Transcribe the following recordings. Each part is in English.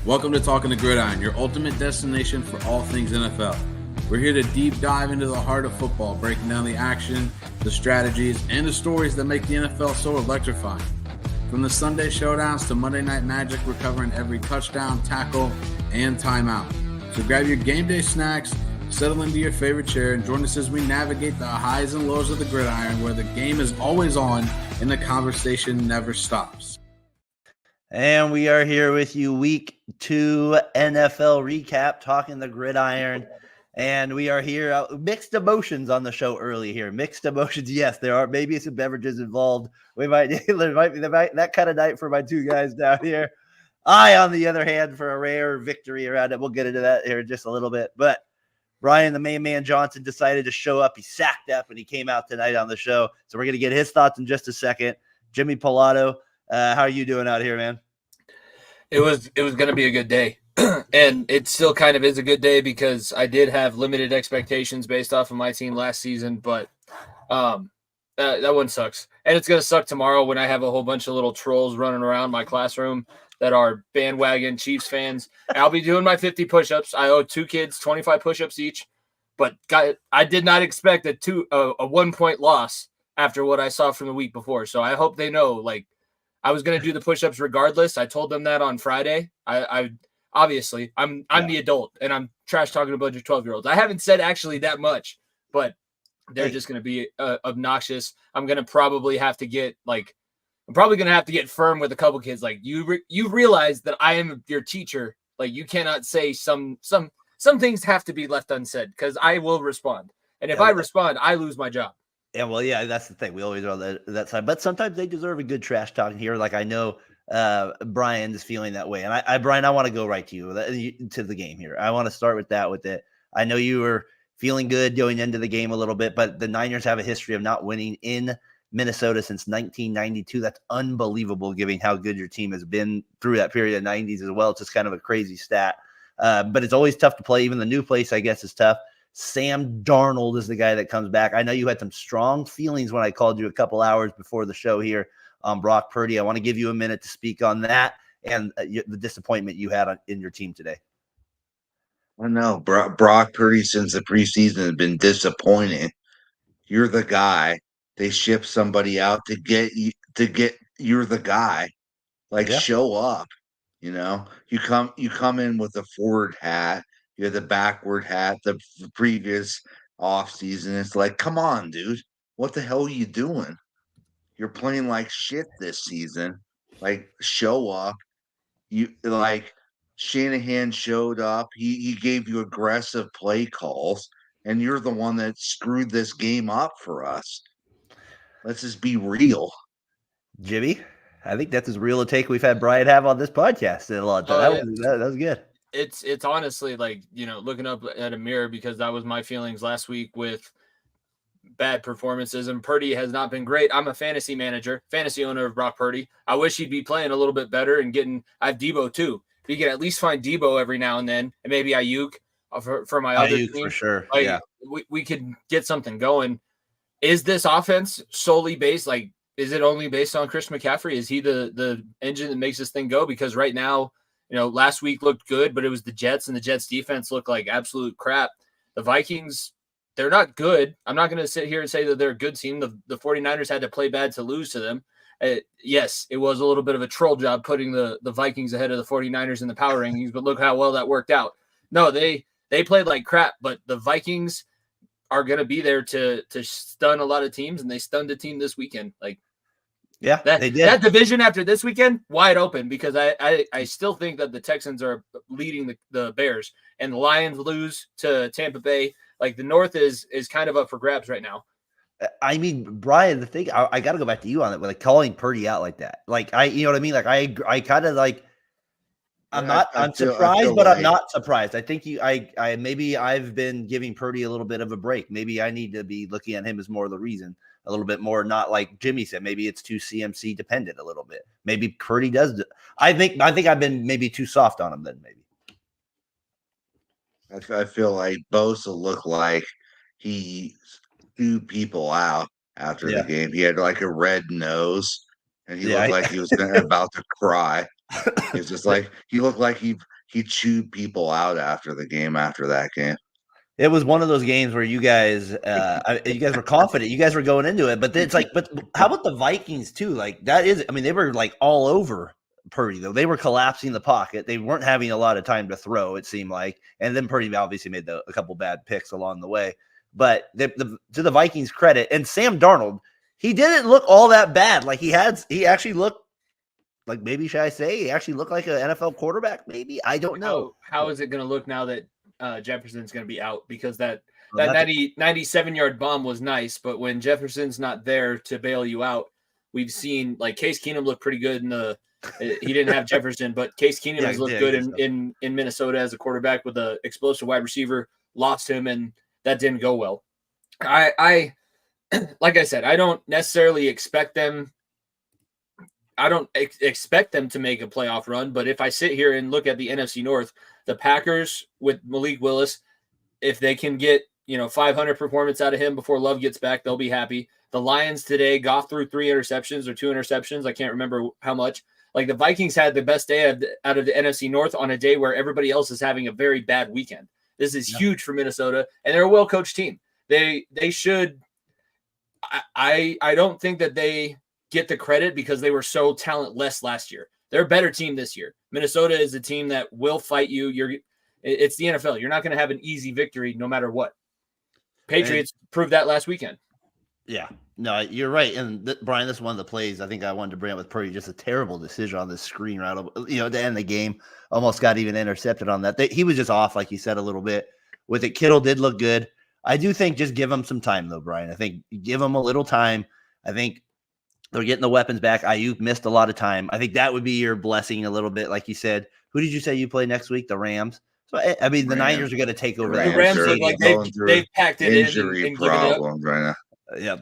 Welcome to Talkin the Gridiron, your ultimate destination for all things NFL. We're here to deep dive into the heart of football, breaking down the action, the strategies, and the stories that make the NFL so electrifying. From the Sunday showdowns to Monday Night Magic, we're covering every touchdown, tackle, and timeout. So grab your game day snacks, settle into your favorite chair, and join us as we navigate the highs and lows of the gridiron, where the game is always on and the conversation never stops. And we are here with you, Week 2 NFL recap, Talking the Gridiron. And we are here, mixed emotions on the show early here. Mixed emotions, yes, there are maybe some beverages involved. There might be that kind of night for my two guys down here. I, on the other hand, for a rare victory around it. We'll get into that here in just a little bit. But Brian, the main man Johnson, decided to show up. He sacked up and he came out tonight on the show. So we're going to get his thoughts in just a second. Jimmy Pilato, how are you doing out here, man? It was going to be a good day. And it still kind of is a good day because I did have limited expectations based off of my team last season, but that one sucks. And it's going to suck tomorrow when I have a whole bunch of little trolls running around my classroom that are bandwagon Chiefs fans. I'll be doing my 50 push-ups. I owe two kids 25 push-ups each, but I did not expect a 1-point loss after what I saw from the week before. So I hope they know, like, I was going to do the push-ups regardless. I told them that on Friday. I obviously I'm the adult and I'm trash talking a bunch of 12-year-olds. I haven't said actually that much, but they're just going to be obnoxious. I'm probably going to have to get firm with a couple kids. Like, you realize that I am your teacher. Like, you cannot say some things have to be left unsaid because I will respond. And if I respond, I lose my job. Yeah, well, yeah, that's the thing. We always are on that side, but sometimes they deserve a good trash talk here. Like, I know Brian is feeling that way, and Brian, I want to go right to you to the game here. I want to start with that. With it, I know you were feeling good going into the game a little bit, but the Niners have a history of not winning in Minnesota since 1992. That's unbelievable, given how good your team has been through that period of 90s as well. It's just kind of a crazy stat, but it's always tough to play. Even the new place, I guess, is tough. Sam Darnold is the guy that comes back. I know you had some strong feelings when I called you a couple hours before the show here on Brock Purdy. I want to give you a minute to speak on that and the disappointment you had in your team today. I know Brock Purdy since the preseason has been disappointing. You're the guy. They ship somebody out to get you. You're the guy. Show up. You know, you come in with a forward hat. You had the backward hat the previous offseason. It's like, come on, dude. What the hell are you doing? You're playing like shit this season. Like, show up. Shanahan showed up. He gave you aggressive play calls, and you're the one that screwed this game up for us. Let's just be real. Jimmy, I think that's as real a take we've had Brian have on this podcast in a lot of time. That was good. It's honestly like, looking up at a mirror, because that was my feelings last week with bad performances, and Purdy has not been great. I'm a fantasy owner of Brock Purdy. I wish he'd be playing a little bit better and I have Debo too. If you can at least find Debo every now and then, and maybe Ayuk for my other team. For sure. We could get something going. Is this offense solely based, is it only based on Chris McCaffrey? Is he the engine that makes this thing go? Because right now, last week looked good, but it was the Jets, and the Jets defense looked like absolute crap. The Vikings, they're not good. I'm not going to sit here and say that they're a good team. The 49ers had to play bad to lose to them. Yes, it was a little bit of a troll job putting the Vikings ahead of the 49ers in the power rankings, but look how well that worked out. No, they played like crap, but the Vikings are going to be there to stun a lot of teams, and they stunned a team this weekend. They did. That division after this weekend, wide open, because I still think that the Texans are leading the Bears, and the Lions lose to Tampa Bay. The North is kind of up for grabs right now. I mean, Brian, the thing, I got to go back to you on it, calling Purdy out like that. You know what I mean? I kind of I'm surprised, but I'm not surprised. I think maybe I've been giving Purdy a little bit of a break. Maybe I need to be looking at him as more of the reason, a little bit more, not like Jimmy said. Maybe it's too CMC dependent a little bit. Maybe Purdy does. I think I've been maybe too soft on him then. Maybe. I feel like Bosa looked like he threw people out after the game. He had a red nose, and he looked like he was about to cry. It's just he looked like he he chewed people out after the game. After that game, It was one of those games where you guys were confident. You guys were going into it, but then it's like, but how about the Vikings too? Like that is, I mean, they were like all over Purdy though. They were collapsing the pocket. They weren't having a lot of time to throw. It seemed like, and then Purdy obviously made a couple bad picks along the way. But to the Vikings' credit, and Sam Darnold, he didn't look all that bad. Like he actually looked like, maybe should I say, he actually looked like an NFL quarterback. Maybe, I don't know. How is it going to look now that Jefferson's going to be out? Because that Well, 97-yard bomb was nice, but when Jefferson's not there to bail you out, we've seen like Case Keenum look pretty good he didn't have Jefferson, but Case Keenum has looked good in Minnesota as a quarterback with an explosive wide receiver. Lost him, and that didn't go well. I like I said, I don't necessarily expect them. I don't expect them to make a playoff run, but if I sit here and look at the NFC North, the Packers with Malik Willis, if they can get 500 performance out of him before Love gets back, they'll be happy. The Lions today, Goff threw 3 interceptions or 2 interceptions. I can't remember how much. Like the Vikings had the best day out of the NFC North on a day where everybody else is having a very bad weekend. This is huge for Minnesota, and they're a well-coached team. They should. I don't think that they get the credit because they were so talentless last year. They're a better team this year. Minnesota is a team that will fight you. It's the NFL. You're not going to have an easy victory no matter what. Patriots proved that last weekend. Yeah, no, you're right. And Brian, this is one of the plays I think I wanted to bring up with Purdy. Just a terrible decision on the screen right, to end the game. Almost got even intercepted on that. He was just off, like you said, a little bit with it. Kittle did look good. I do think just give him some time, though, Brian. I think give him a little time. I think they're getting the weapons back. Ayuk missed a lot of time. I think that would be your blessing a little bit, like you said. Who did you say you play next week? The Rams. So I mean, the Niners are going to take over. The Rams look like they've packed it injury in and problems right now. Yeah,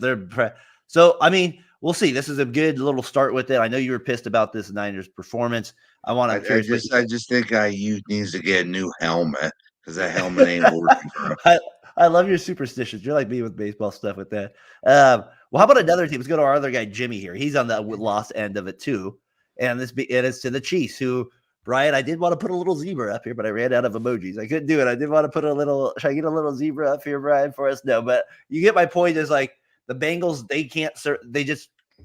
so I mean, we'll see. This is a good little start with it. I know you were pissed about this Niners performance. I just think Ayuk needs to get a new helmet because that helmet ain't working for him. I love your superstitions. You're like me with baseball stuff with that. Well, how about another team? Let's go to our other guy, Jimmy here. He's on the lost end of it too. And it is to the Chiefs, who, Brian, I did want to put a little zebra up here, but I ran out of emojis. I couldn't do it. I did want to put should I get a little zebra up here, Brian, for us? No, but you get my point. Is like the Bengals,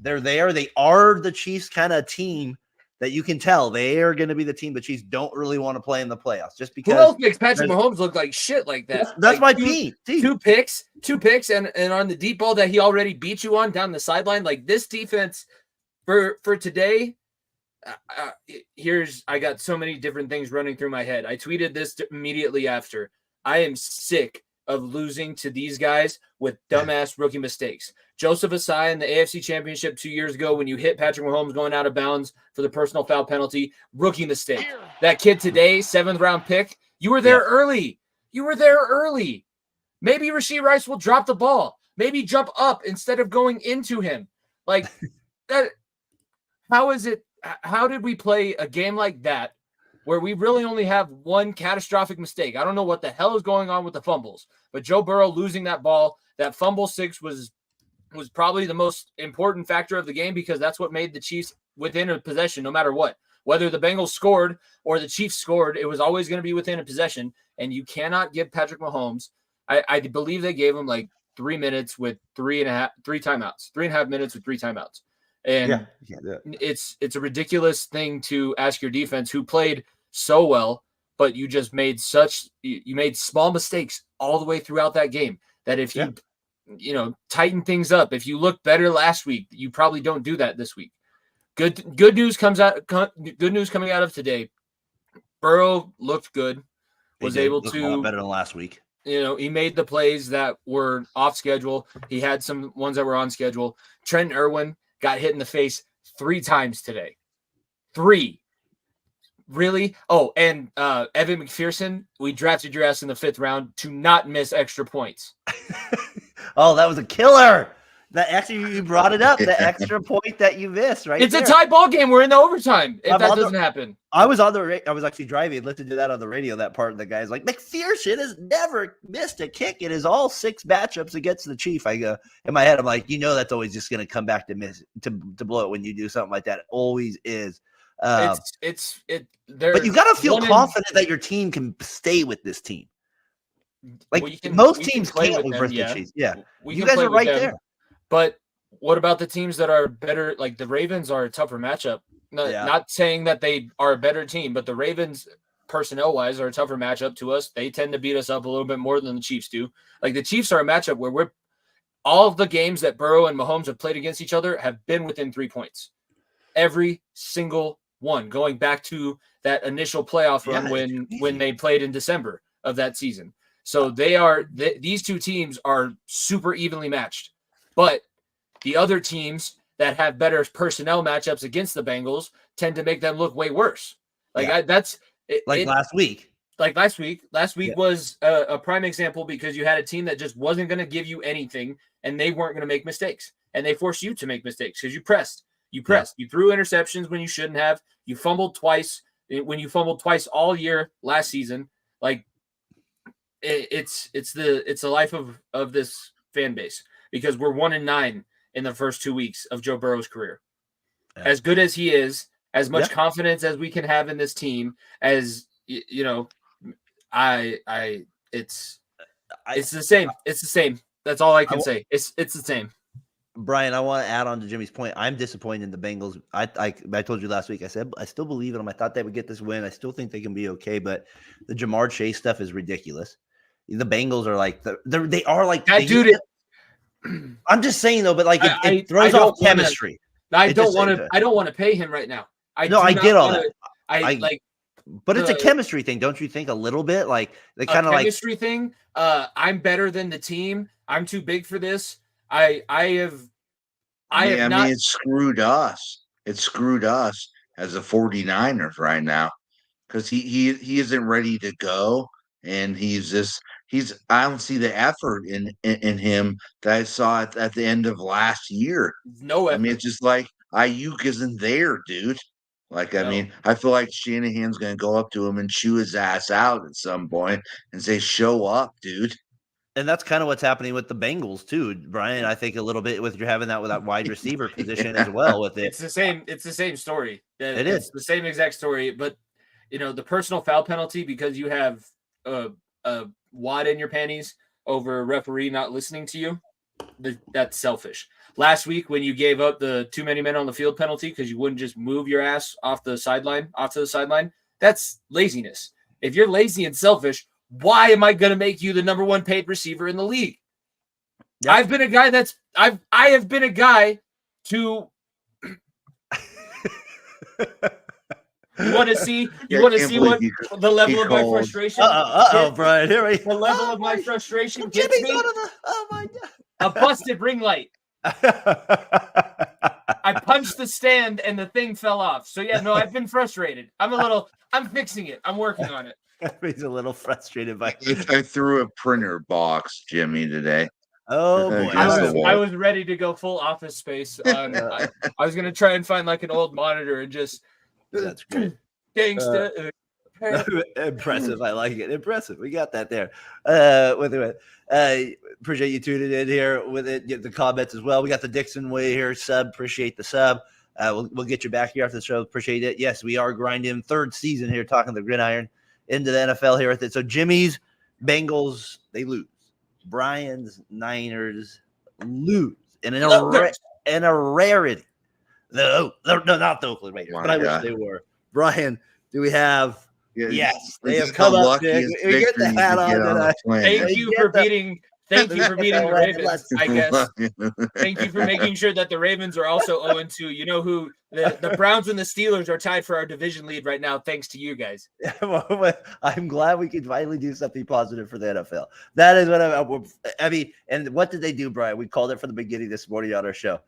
they're there. They are the Chiefs kind of team that you can tell they are going to be the team the Chiefs don't really want to play in the playoffs just because. Who else makes Patrick Mahomes look like shit like that? That's like my team. Two picks, and on the deep ball that he already beat you on down the sideline. Like this defense for today. I got so many different things running through my head. I tweeted this immediately after. I am sick of losing to these guys with dumbass rookie mistakes. Joseph Asai in the AFC Championship 2 years ago when you hit Patrick Mahomes going out of bounds for the personal foul penalty, rookie mistake. That kid today, 7th round pick, you were there early. Maybe Rashee Rice will drop the ball. Maybe jump up instead of going into him. Like that. How is it? How did we play a game like that where we really only have one catastrophic mistake? I don't know what the hell is going on with the fumbles, but Joe Burrow losing that ball, that fumble 6 was probably the most important factor of the game because that's what made the Chiefs within a possession no matter what. Whether the Bengals scored or the Chiefs scored, it was always going to be within a possession, and you cannot give Patrick Mahomes. I believe they gave him like 3 minutes with 3.5 minutes with 3 timeouts. And it's a ridiculous thing to ask your defense, who played so well, but you just made small mistakes all the way throughout that game, that if you tighten things up, if you look better last week, you probably don't do that this week. Good news coming out of today. Burrow looked good, was able to a lot better than last week. He made the plays that were off schedule. He had some ones that were on schedule. Trenton Irwin got hit in the face 3 times today. 3. Really? Oh, and Evan McPherson, we drafted your ass in the 5th round to not miss extra points. Oh, that was a killer. You brought it up, the extra point that you missed, right? It's a tie ball game. We're in the overtime. If that doesn't happen. I was actually driving, listening to that on the radio, that part, of the guy's like, McPherson has never missed a kick. It is all 6 matchups against the Chief. I go, in my head, I'm like, that's always just going to come back to blow it when you do something like that. It always is. But But you got to feel confident that your team can stay with this team. Like most teams can't with the Chiefs. Yeah, you guys are right there. But what about the teams that are better? Like the Ravens are a tougher matchup. Not saying that they are a better team, but the Ravens, personnel-wise, are a tougher matchup to us. They tend to beat us up a little bit more than the Chiefs do. Like the Chiefs are a matchup where all of the games that Burrow and Mahomes have played against each other have been within 3 points. Every single one, going back to that initial playoff run when they played in December of that season. So these two teams are super evenly matched. But the other teams that have better personnel matchups against the Bengals tend to make them look way worse. Last week. Like last week was a prime example because you had a team that just wasn't going to give you anything and they weren't going to make mistakes. And they forced you to make mistakes because you pressed. You threw interceptions when you shouldn't have. You fumbled twice when you fumbled twice all year last season. Like it's the life of this fan base because we're 1-9 in the first 2 weeks of Joe Burrow's career. Yeah. As good as he is, as much confidence as we can have in this team, as you know, it's the same. It's the same. That's all I can say. It's the same. Brian, I want to add on to Jimmy's point. I'm disappointed in the Bengals. I told you last week. I said I still believe in them. I thought they would get this win. I still think they can be okay, but the Jamar Chase stuff is ridiculous. The Bengals are like they are like that dude. I'm just saying though, but like it throws off chemistry. I don't want to pay him right now. I get all that. But it's a chemistry thing, don't you think? A little bit, like the kind of chemistry thing. I'm better than the team. I'm too big for this. I mean, it screwed us. It screwed us as the 49ers right now because he isn't ready to go, and I don't see the effort in him that I saw at the end of last year. No effort. I mean, it's just like Ayuk isn't there, dude. Like, I mean, I feel like Shanahan's going to go up to him and chew his ass out at some point and say, "Show up, dude." And that's kind of what's happening with the Bengals too, Brian. I think a little bit with you're having that with that wide receiver position as well. With it, it's the same story. It's the same exact story. But the personal foul penalty because you have a wad in your panties over a referee not listening to you. That's selfish. Last week when you gave up the too many men on the field penalty because you wouldn't just move your ass off to the sideline, that's laziness. If you're lazy and selfish, why am I going to make you the number one paid receiver in the league? Yep. I have been a guy to you want to see what the level of my frustration Brian, here we the level of my frustration gets Jimmy's me. Oh my God. A busted ring light. I punched the stand and the thing fell off. So I've been frustrated. I'm fixing it. I'm working on it. He's a little frustrated by I threw a printer box, Jimmy, today. Oh boy. I was ready to go full Office Space. I was gonna try and find like an old monitor and just that's great. Gangsta. Impressive. I like it. Impressive. We got that there. Appreciate you tuning in here with it. Get the comments as well. We got the Dixon way here. Appreciate the sub. We'll get you back here after the show. Appreciate it. Yes, we are grinding third season here, talking the gridiron into the NFL here with it. So Jimmy's Bengals, they lose. Brian's Niners lose. And in a rarity. No, not the Oakland Raiders, but I wish they were. Brian, do we have? Yes, they have come up big. We get the hat on. Thank you for beating the Ravens, I guess. Thank you for making sure that the Ravens are also 0-2. You know who the Browns and the Steelers are tied for our division lead right now, thanks to you guys. I'm glad we could finally do something positive for the NFL. That is what I mean. And what did they do, Brian? We called it from the beginning this morning on our show.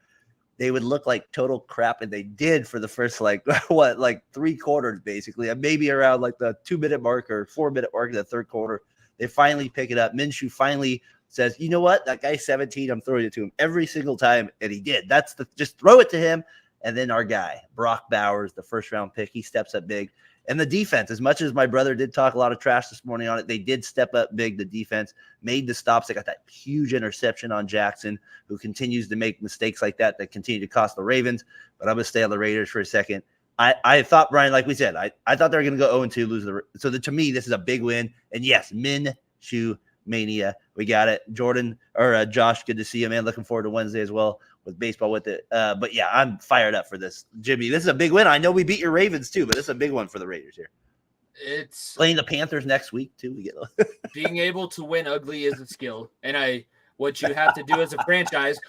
They would look like total crap, and they did for the first 3 quarters, basically, and maybe around like the 2-minute mark or 4-minute mark in the third quarter. They finally pick it up. Minshew finally says, "You know what? That guy's 17. I'm throwing it to him every single time," and he did. Just throw it to him, and then our guy Brock Bowers, the first-round pick, he steps up big. And the defense, as much as my brother did talk a lot of trash this morning on it, they did step up big. The defense made the stops. They got that huge interception on Jackson, who continues to make mistakes like that continue to cost the Ravens. But I'm going to stay on the Raiders for a second. I thought, Brian, like we said, I thought they were going to go 0-2, lose to me, this is a big win. And yes, Minshew mania. We got it. Jordan or Josh, good to see you, man. Looking forward to Wednesday as well with baseball with it. But yeah, I'm fired up for this. Jimmy, this is a big win. I know we beat your Ravens too, but this is a big one for the Raiders here. It's playing the Panthers next week too. We get being able to win ugly is a skill. And what you have to do as a franchise,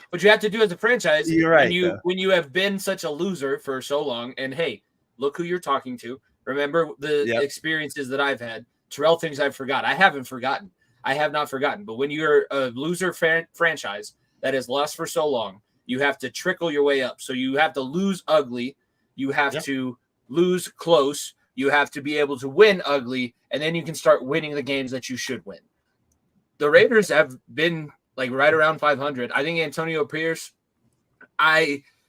You're right, when you have been such a loser for so long, and hey, look who you're talking to. Remember the experiences that I've had. Terrell thinks I've forgot. I haven't forgotten. I have not forgotten. But when you're a loser franchise that has lost for so long, you have to trickle your way up. So you have to lose ugly. You have to lose close. You have to be able to win ugly, and then you can start winning the games that you should win. The Raiders have been like right around 500. I think Antonio Pierce,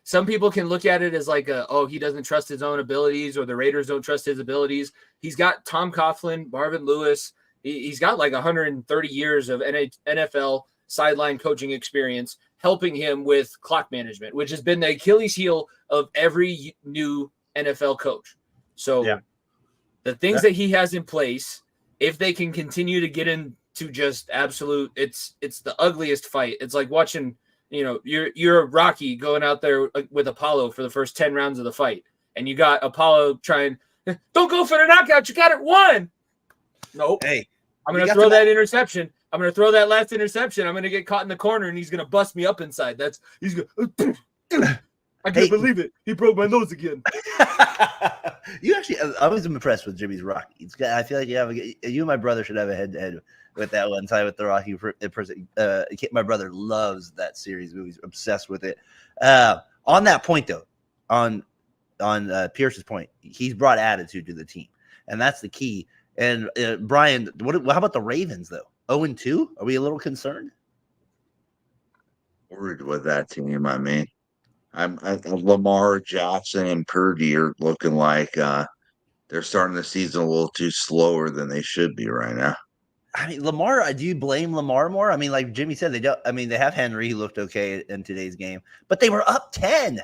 some people can look at it as like he doesn't trust his own abilities, or the Raiders don't trust his abilities. He's got Tom Coughlin, Marvin Lewis. He's got like 130 years of NFL sideline coaching experience helping him with clock management, which has been the Achilles heel of every new NFL coach. So the things that he has in place, if they can continue to get into just absolute, it's the ugliest fight. It's like watching, you're Rocky going out there with Apollo for the first 10 rounds of the fight, and you got Apollo trying, don't go for the knockout. You got it won. Nope. Hey, I'm going to throw that interception. I'm going to throw that last interception. I'm going to get caught in the corner, and he's going to bust me up inside. He's going to, I can't believe it. He broke my nose again. I was impressed with Jimmy's Rocky. I feel like you and my brother should have a head-to-head with that one time with the Rocky person. My brother loves that series movie. He's obsessed with it. On that point, though, on Pierce's point, he's brought attitude to the team, and that's the key. And Brian, how about the Ravens, though? 0-2? Are we a little concerned? Worried with that team, I mean. Lamar Jackson and Purdy are looking like they're starting the season a little too slower than they should be right now. I mean, Lamar, do you blame Lamar more? I mean, like Jimmy said, they have Henry, who looked okay in today's game, but they were up 10.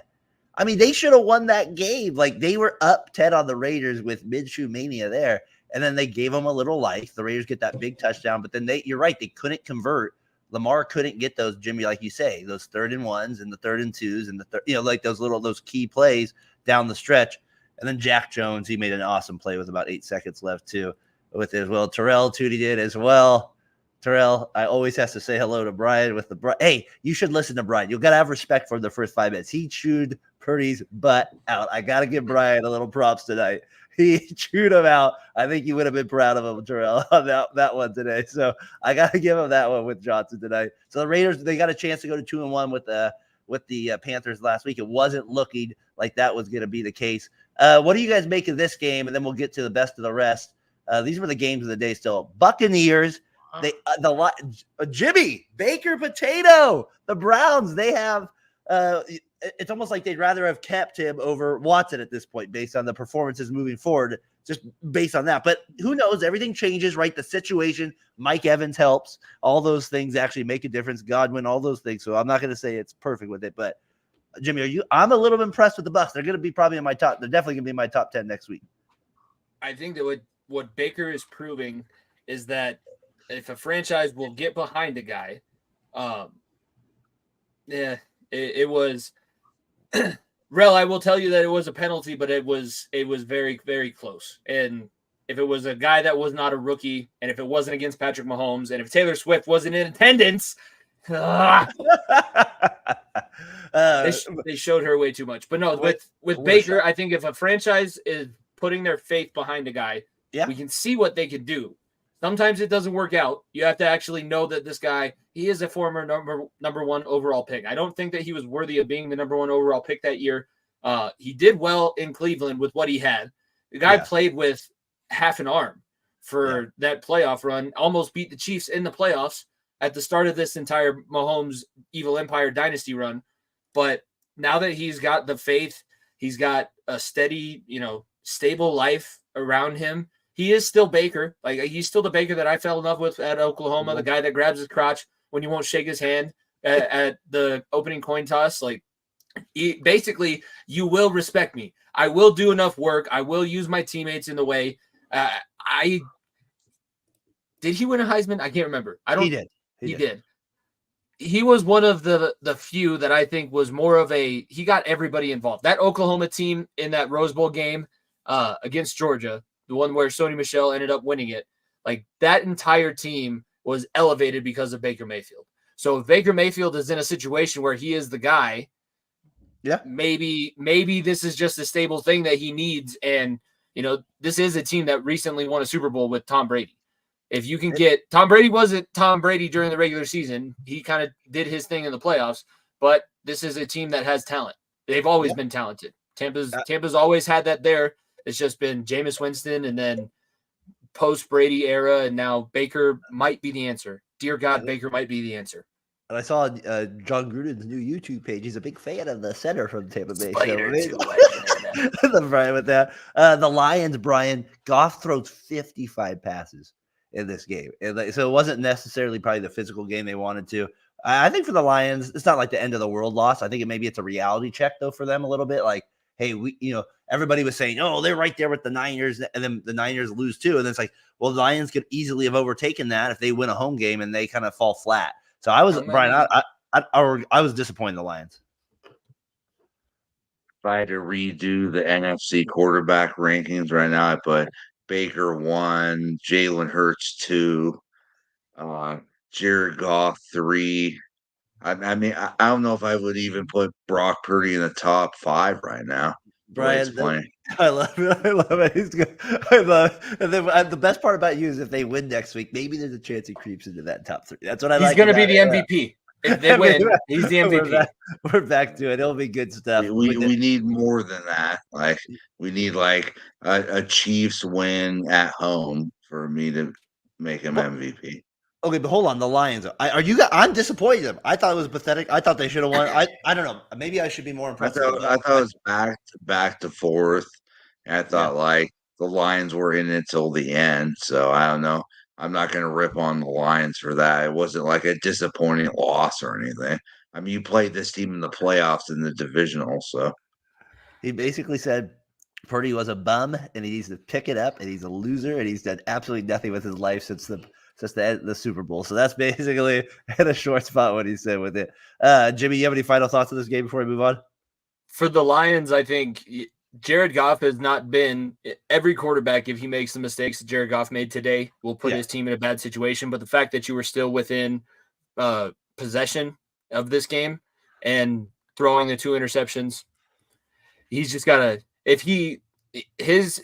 I mean, they should have won that game. Like, they were up 10 on the Raiders with Minshew mania there, and then they gave them a little life. The Raiders get that big touchdown, but then you're right, they couldn't convert. Lamar couldn't get those, Jimmy, like you say, those 3rd and 1s and the 3rd and 2s and like those key plays down the stretch. And then Jack Jones, he made an awesome play with about 8 seconds left too, with it as well. Terrell Tootie did as well. Terrell, I always have to say hello to Brian with hey, you should listen to Brian. You got to have respect for the first 5 minutes. He chewed Purdy's butt out. I got to give Brian a little props tonight. He chewed him out. I think you would have been proud of him, Terrell, on that one today. So I got to give him that one with Johnson tonight. So the Raiders, they got a chance to go to 2-1 with the Panthers last week. It wasn't looking like that was going to be the case. What do you guys make of this game? And then we'll get to the best of the rest. These were the games of the day still. Buccaneers, Jimmy, Baker Potato, the Browns, they have it's almost like they'd rather have kept him over Watson at this point based on the performances moving forward, just based on that. But who knows? Everything changes, right? The situation, Mike Evans helps. All those things actually make a difference. Godwin, all those things. So I'm not going to say it's perfect with it. But, Jimmy, I'm a little impressed with the Bucs. They're going to be probably in my top. They're definitely going to be in my top 10 next week. I think that what Baker is proving is that if a franchise will get behind a guy, it was – Rel, I will tell you that it was a penalty, but it was very, very close. And if it was a guy that was not a rookie, and if it wasn't against Patrick Mahomes, and if Taylor Swift wasn't in attendance, they showed her way too much. But no, with Baker, I think if a franchise is putting their faith behind a guy, we can see what they can do. Sometimes it doesn't work out. You have to actually know that this guy, he is a former number 1 overall pick. I don't think that he was worthy of being the number 1 overall pick that year. He did well in Cleveland with what he had. The guy played with half an arm for that playoff run, almost beat the Chiefs in the playoffs at the start of this entire Mahomes Evil Empire dynasty run. But now that he's got the faith, he's got a steady, stable life around him. He is still Baker. Like, he's still the Baker that I fell in love with at Oklahoma, the guy that grabs his crotch when you won't shake his hand at the opening coin toss. Like, Basically, you will respect me. I will do enough work. I will use my teammates in the way. Did he win a Heisman? I can't remember. He did. He did. He was one of the few that I think was more of he got everybody involved. That Oklahoma team in that Rose Bowl game against Georgia, the one where Sony Michel ended up winning it, like that entire team was elevated because of Baker Mayfield. So if Baker Mayfield is in a situation where he is the guy, maybe this is just a stable thing that he needs. And, this is a team that recently won a Super Bowl with Tom Brady. If you can get Tom Brady, wasn't Tom Brady during the regular season. He kind of did his thing in the playoffs, but this is a team that has talent. They've always been talented. Tampa's always had that there. It's just been Jameis Winston and then post Brady era. And now Baker might be the answer. Dear God, Baker might be the answer. And I saw John Gruden's new YouTube page. He's a big fan of the center from Tampa Bay. The Brian with that. The Lions, Brian, Goff throws 55 passes in this game. So it wasn't necessarily probably the physical game they wanted to. I think for the Lions, it's not like the end of the world loss. I think maybe it's a reality check though for them a little bit. Like, hey, everybody was saying, oh, they're right there with the Niners, and then the Niners lose too. And then it's like, well, the Lions could easily have overtaken that if they win a home game and they kind of fall flat. So I was Brian. I was disappointed in the Lions. If I had to redo the NFC quarterback rankings right now, I put Baker 1, Jalen Hurts 2, Jared Goff 3. I mean, I don't know if I would even put Brock Purdy in the top 5 right now. Brian, I love it. I love it. He's good. I love it. And then the best part about you is if they win next week, maybe there's a chance he creeps into that top 3. That's what I like. He's going to be the MVP. If they win, he's the MVP. We're back to it. It'll be good stuff. We need more than that. Like we need like a Chiefs win at home for me to make him MVP. Okay, but hold on. The Lions. I'm disappointed in them. I thought it was pathetic. I thought they should have won. I don't know. Maybe I should be more impressed. I thought it was back to forth. And I thought like the Lions were in it till the end. So I don't know. I'm not going to rip on the Lions for that. It wasn't like a disappointing loss or anything. I mean, you played this team in the playoffs in the divisional. So he basically said Purdy was a bum and he needs to pick it up and he's a loser and he's done absolutely nothing with his life since the Super Bowl. So that's basically in a short spot what he said with it. Jimmy, you have any final thoughts on this game before we move on? For the Lions, I think Jared Goff has not been every quarterback. If he makes the mistakes that Jared Goff made today, will put his team in a bad situation. But the fact that you were still within possession of this game and throwing the 2 interceptions, he's just got to, his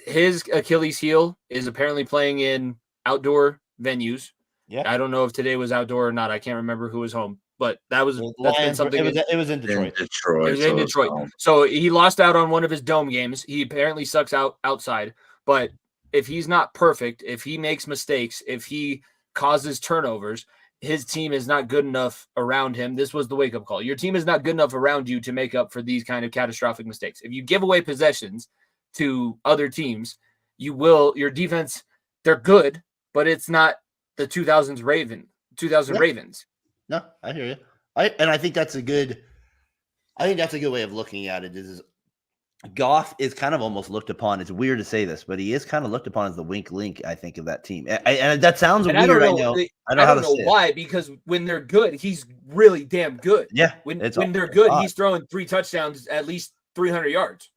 Achilles heel is apparently playing in outdoor venues. Yeah. I don't know if today was outdoor or not. I can't remember who was home. But that's been something. It was in Detroit. It was in Detroit. So he lost out on one of his dome games. He apparently sucks outside. But if he's not perfect, if he makes mistakes, if he causes turnovers, his team is not good enough around him. This was the wake-up call. Your team is not good enough around you to make up for these kind of catastrophic mistakes. If you give away possessions to other teams, your defense, they're good, but it's not the 2000 Ravens. No, I hear you. I think that's a good way of looking at it. Is Goff is kind of almost looked upon. It's weird to say this, but he is kind of looked upon as the wink link, I think, of that team. And that sounds weird. I don't know why, because when they're good, he's really damn good. Yeah. When they're good, he's throwing 3 touchdowns, at least 300 yards.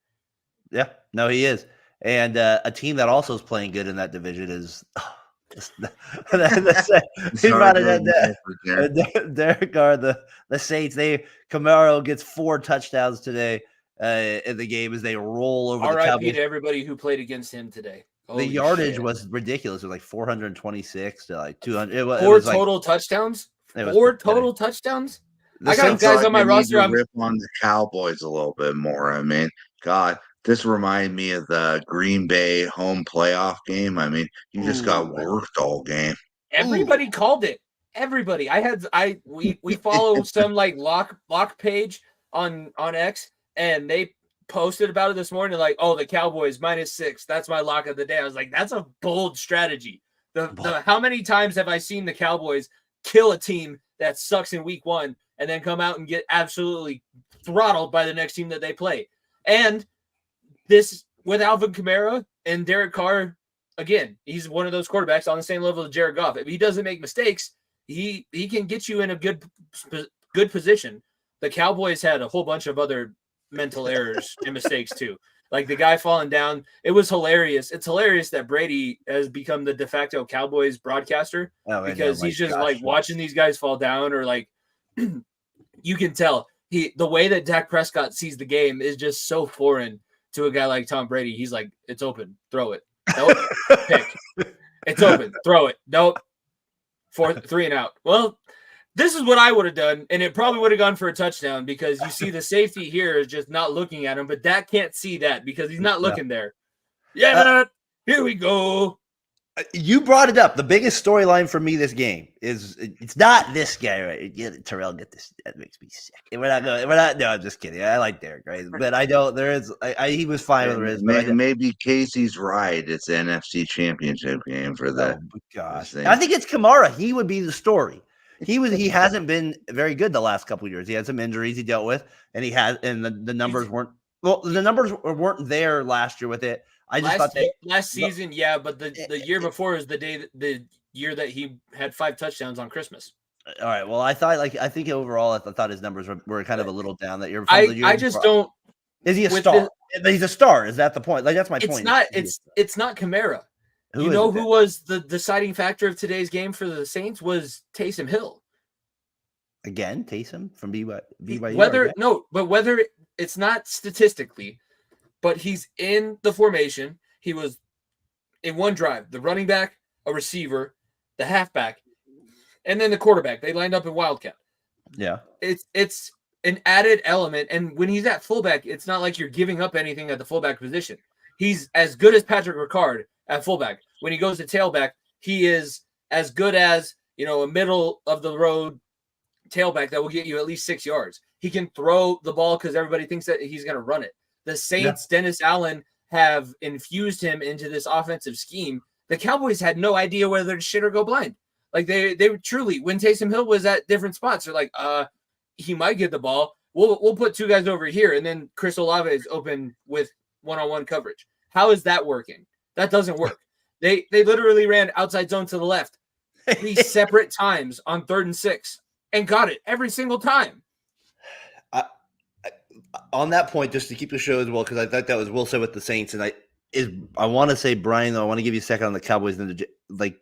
Yeah. No, he is. And a team that also is playing good in that division is Derek Carr, the Saints. Camaro gets 4 touchdowns today in the game as they roll over the Cowboys. To everybody who played against him today. Holy the yardage was ridiculous. It was like 426 to like 200. It was total touchdowns. 4 total touchdowns. I got guys on my roster. I'm rip on the Cowboys a little bit more. I mean, God. This reminded me of the Green Bay home playoff game. I mean, you just got worked all game. Everybody called it. Everybody. We follow some like lock page on X, and they posted about it this morning. Like, oh, the Cowboys -6. That's my lock of the day. I was like, that's a bold strategy. How many times have I seen the Cowboys kill a team that sucks in week 1 and then come out and get absolutely throttled by the next team that they play. And this with Alvin Kamara and Derek Carr, again, he's one of those quarterbacks on the same level as Jared Goff. If he doesn't make mistakes, he can get you in a good position. The Cowboys had a whole bunch of other mental errors and mistakes too. Like the guy falling down. It was hilarious. It's hilarious that Brady has become the de facto Cowboys broadcaster because he's just like watching these guys fall down, or like you can tell the way that Dak Prescott sees the game is just so foreign to a guy like Tom Brady. He's like, it's open, throw it. Nope. Pick. It's open, throw it. Nope. 3 and out. Well, this is what I would have done, and it probably would have gone for a touchdown because you see the safety here is just not looking at him, but Dak can't see that because he's not looking there. Yeah, here we go. You brought it up. The biggest storyline for me this game is it's not this guy, right? Yeah, Terrell, get this. That makes me sick. We're not going. We're not. No, I'm just kidding. I like Derek, right? But I don't. There is. He was fine with the Riz. Maybe Casey's right. It's the NFC Championship game for that. Oh gosh, I think it's Kamara. He would be the story. He hasn't been very good the last couple of years. He had some injuries he dealt with, and the numbers weren't there last year with it. I just thought last season, yeah, but the year before was the year that he had 5 touchdowns on Christmas. All right. Well, I think overall, I thought his numbers were kind of a little down that year. I just don't. Is he a star? He's a star. Is that the point? Like that's my point. It's not Kamara. Who was the deciding factor of today's game for the Saints was Taysom Hill. Again, Taysom from BYU. Whether it's not statistically, but he's in the formation. He was in one drive, the running back, a receiver, the halfback, and then the quarterback. They lined up in Wildcat. Yeah. It's an added element. And when he's at fullback, it's not like you're giving up anything at the fullback position. He's as good as Patrick Ricard at fullback. When he goes to tailback, he is as good as, a middle of the road tailback that will get you at least 6 yards. He can throw the ball because everybody thinks that he's going to run it. The Saints, Dennis Allen, have infused him into this offensive scheme. The Cowboys had no idea whether to shit or go blind. Like they were truly, when Taysom Hill was at different spots, they're like, he might get the ball. We'll put 2 guys over here, and then Chris Olave is open with one-on-one coverage. How is that working? That doesn't work. They literally ran outside zone to the left 3 separate times on 3rd and 6 and got it every single time. On that point, just to keep the show as well, because I thought that was well said with the Saints, and I want to say, Brian, though, I want to give you a second on the Cowboys. And you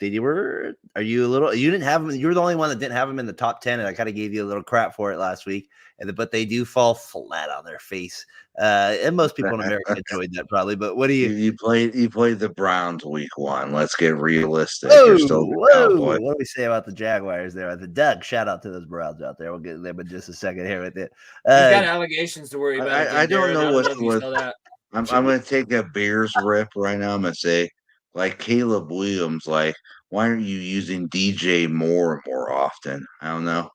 didn't have them. You were the only one that didn't have them in the top 10, and I kind of gave you a little crap for it last week. But they do fall flat on their face, and most people in America enjoyed that probably. But what do you played the Browns week 1? Let's get realistic. What do we say about the Jaguars there? The Doug, shout out to those Browns out there. We'll get them in just a second here with it. He's got allegations to worry about. I don't know what. I'm going to take a Bears rip right now. I'm going to say, like Caleb Williams, like, why aren't you using DJ Moore more often? I don't know.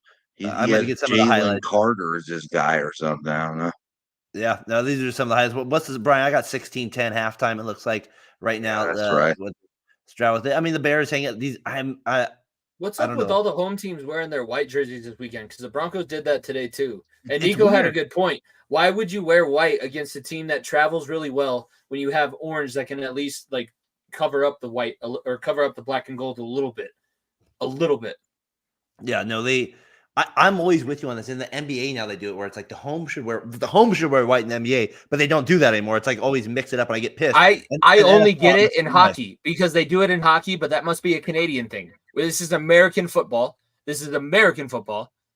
I'm going to get some of the highlights. Carter is this guy or something. I don't know. Yeah, no, these are some of the highlights. What's this, Brian? I got 16-10 halftime. It looks like right now. Yeah, that's right. With Stroud with it. I mean, the Bears hang it. What's up with all the home teams wearing their white jerseys this weekend? Because the Broncos did that today too. And Nico had a good point. Why would you wear white against a team that travels really well when you have orange that can at least like cover up the white or cover up the black and gold a little bit? Yeah, no, I'm always with you on this. In the NBA now, they do it where it's like the home should wear white in the NBA, but they don't do that anymore. It's like always mix it up, and I get pissed. I only get it in hockey because they do it in hockey, but that must be a Canadian thing. This is American football.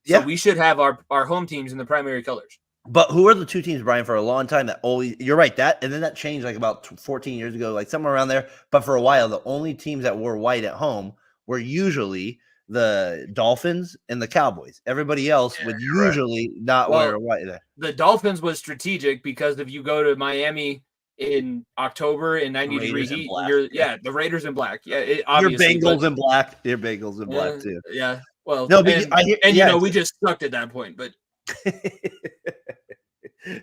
So we should have our home teams in the primary colors. But who are the 2 teams, Brian, for a long time that always – you're right, and then that changed like about 14 years ago, like somewhere around there. But for a while, the only teams that wore white at home were usually the Dolphins and the Cowboys. Everybody else would usually not wear white there. The Dolphins was strategic because if you go to Miami in October in 90-degree heat, the Raiders in black. Yeah, your Bengals in black. Your Bengals in black too. Yeah. Well, no, but we just sucked at that point, but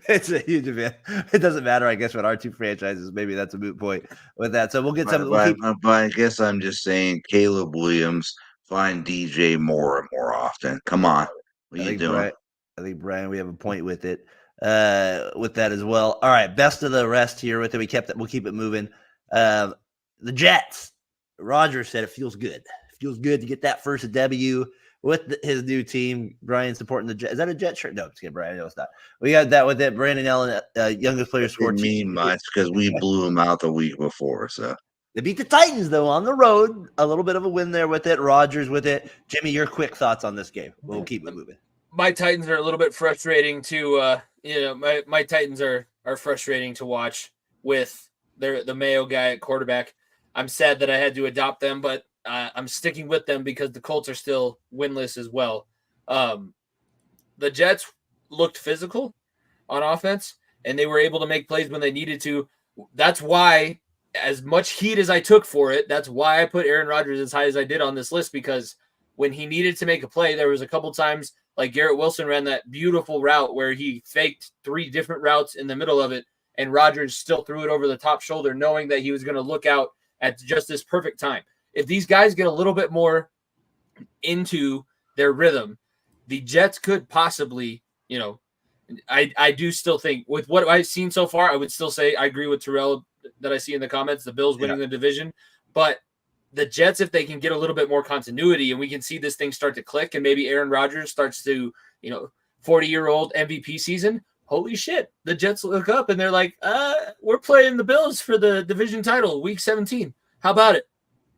it's a huge event. It doesn't matter, I guess, with our 2 franchises. Maybe that's a moot point with that. So we'll get some. But I guess I'm just saying, Caleb Williams, find DJ Moore more often. Come on, what are you doing? I think, Brian, we have a point with it, with that as well. All right, best of the rest here with it. We'll keep it moving. The Jets. Roger said it feels good. It feels good to get that first W with his new team. Brian supporting the Jets. Is that a Jet shirt? No, just kidding, Brian. No, it's not. We got that with it. Brandon Allen, youngest player scored. Didn't mean much because we blew him out the week before. So They beat the Titans, though, on the road. A little bit of a win there with it. Rodgers with it. Jimmy, your quick thoughts on this game. We'll keep it moving. My Titans are a little bit frustrating to my Titans are frustrating to watch with the Mayo guy at quarterback. I'm sad that I had to adopt them, but I'm sticking with them because the Colts are still winless as well. The Jets looked physical on offense, and they were able to make plays when they needed to. That's why, as much heat as I took for it, that's why I put Aaron Rodgers as high as I did on this list, because when he needed to make a play, there was a couple times like Garrett Wilson ran that beautiful route where he faked 3 different routes in the middle of it, and Rodgers still threw it over the top shoulder, knowing that he was going to look out at just this perfect time. If these guys get a little bit more into their rhythm, the Jets could possibly, I do still think with what I've seen so far, I would still say I agree with Terrell that I see in the comments, the Bills winning the division. But the Jets, if they can get a little bit more continuity and we can see this thing start to click and maybe Aaron Rodgers starts to, 40-year-old MVP season, holy shit, the Jets look up and they're like, we're playing the Bills for the division title week 17. How about it?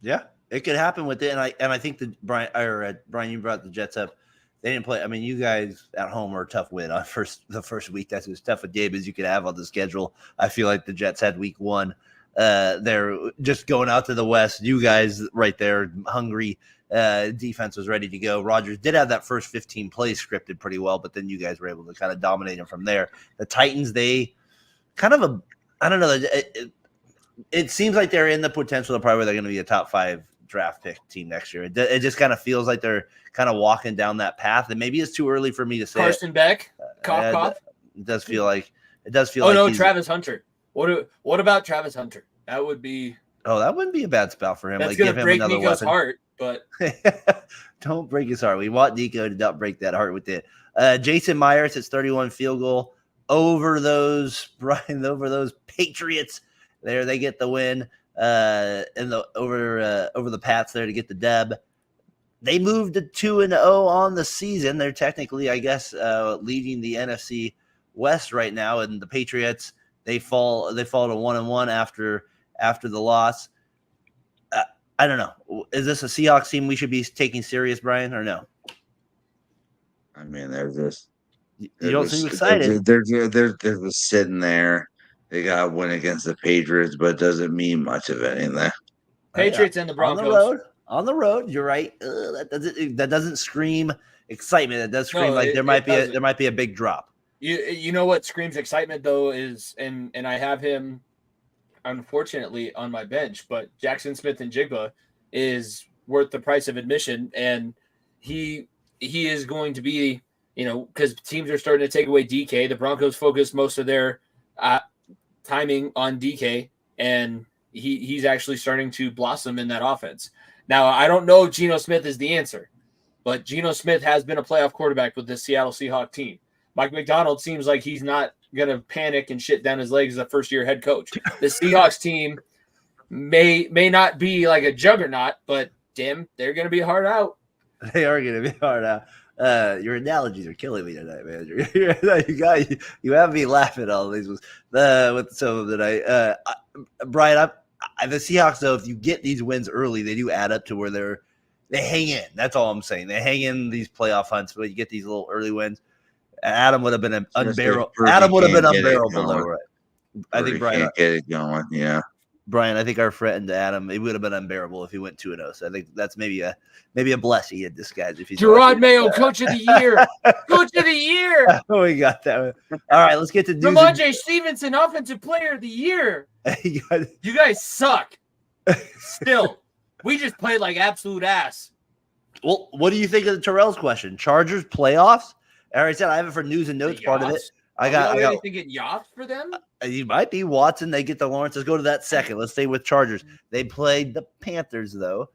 Yeah, it could happen with it. And I think that Brian, you brought the Jets up. They didn't play. I mean, you guys at home were a tough win on the first week. That's as tough a game as you could have on the schedule. I feel like the Jets had week 1. They're just going out to the West. You guys right there, hungry. Defense was ready to go. Rodgers did have that first 15 plays scripted pretty well, but then you guys were able to kind of dominate him from there. The Titans, they kind of I don't know. It seems like they're in the potential of probably they're going to be a top 5 draft pick team next year. It just kind of feels like they're kind of walking down that path, and maybe it's too early for me to say. Carson Beck, cough. It does feel like. Oh no, Travis Hunter. What about Travis Hunter? That would be. Oh, that wouldn't be a bad spell for him. That's going to break Nico's heart, but don't break his heart. We want Nico to not break that heart with it. Jason Myers hits 31 field goal over those Patriots. There, they get the win. Over the Pats there to get the dub. They moved to 2-0 on the season. They're technically, I guess, leading the NFC West right now, and the Patriots they fall to 1-1 after the loss. I don't know. Is this a Seahawks team we should be taking serious, Brian, or no? I mean, they're just you don't seem excited. They're just sitting there. They got a win against the Patriots, but it doesn't mean much of anything. Patriots and the Broncos. On the road, you're right. That doesn't scream excitement. It does scream there might be a big drop. You know what screams excitement though is, and I have him unfortunately on my bench, but Jackson Smith-Njigba is worth the price of admission, and he is going to be, because teams are starting to take away DK. The Broncos focus most of their timing on DK, and he's actually starting to blossom in that offense. Now, I don't know if Geno Smith is the answer, but Geno Smith has been a playoff quarterback with the Seattle Seahawks team. Mike McDonald seems like he's not going to panic and shit down his legs as a first-year head coach. The Seahawks team may not be like a juggernaut, but damn, they're going to be hard out. They are going to be hard out. Your analogies are killing me tonight, man. You have me laughing at all these with some of tonight. Brian, the Seahawks, though, if you get these wins early, they do add up to where they hang in. That's all I'm saying. They hang in these playoff hunts, but you get these little early wins. Adam would have been unbearable. Adam would have been unbearable, though, right? I think Brian can't get it going. Yeah, Brian. I think our friend Adam, it would have been unbearable if he went 2-0. So I think that's maybe a blessing in disguise. If he's Gerard Mayo, Coach of the Year, Coach of the Year. Oh, we got that one. All right, let's get to Ramondre Stevenson, Offensive Player of the Year. You guys suck. Still, we just played like absolute ass. Well, what do you think of the Terrell's question? Chargers playoffs? I already said I have it for news and notes part of it. I got anything getting yachts for them? You might be Watson. They get the Lawrence. Let's go to that second. Let's stay with Chargers. They played the Panthers though.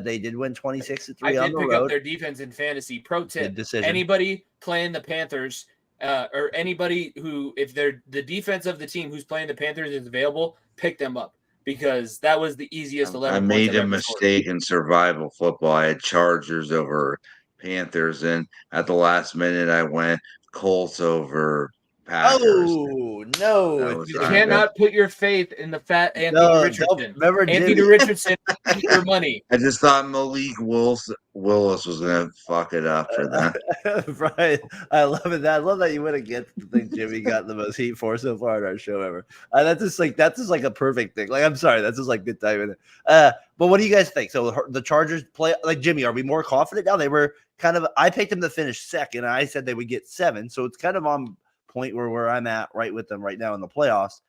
They did win 26-3 I on did the pick road. up their defense in fantasy. Pro tip: Good decision. anybody playing the Panthers, or anybody who, if they're the defense of the team who's playing the Panthers is available, pick them up because that was the easiest 11 I points made I've a ever scored. mistake in survival football. I had Chargers over Panthers, and at the last minute, I went Colts over Packers. Oh no! That was You not cannot put your faith in the fat Anthony No, Richardson. remember Anthony Jimmy? Richardson, your money. I just thought Malik Willis was gonna fuck it up for them. Brian, I love it. I love that you went against the thing Jimmy got the most heat for so far in our show ever. That's just like a perfect thing. Like, I'm sorry, that's just like good timing. But what do you guys think? So the Chargers play like Jimmy. Are we more confident now? They were kind of. I picked them to finish second. I said they would get 7, so it's kind of on point where I'm at right with them right now in the playoffs.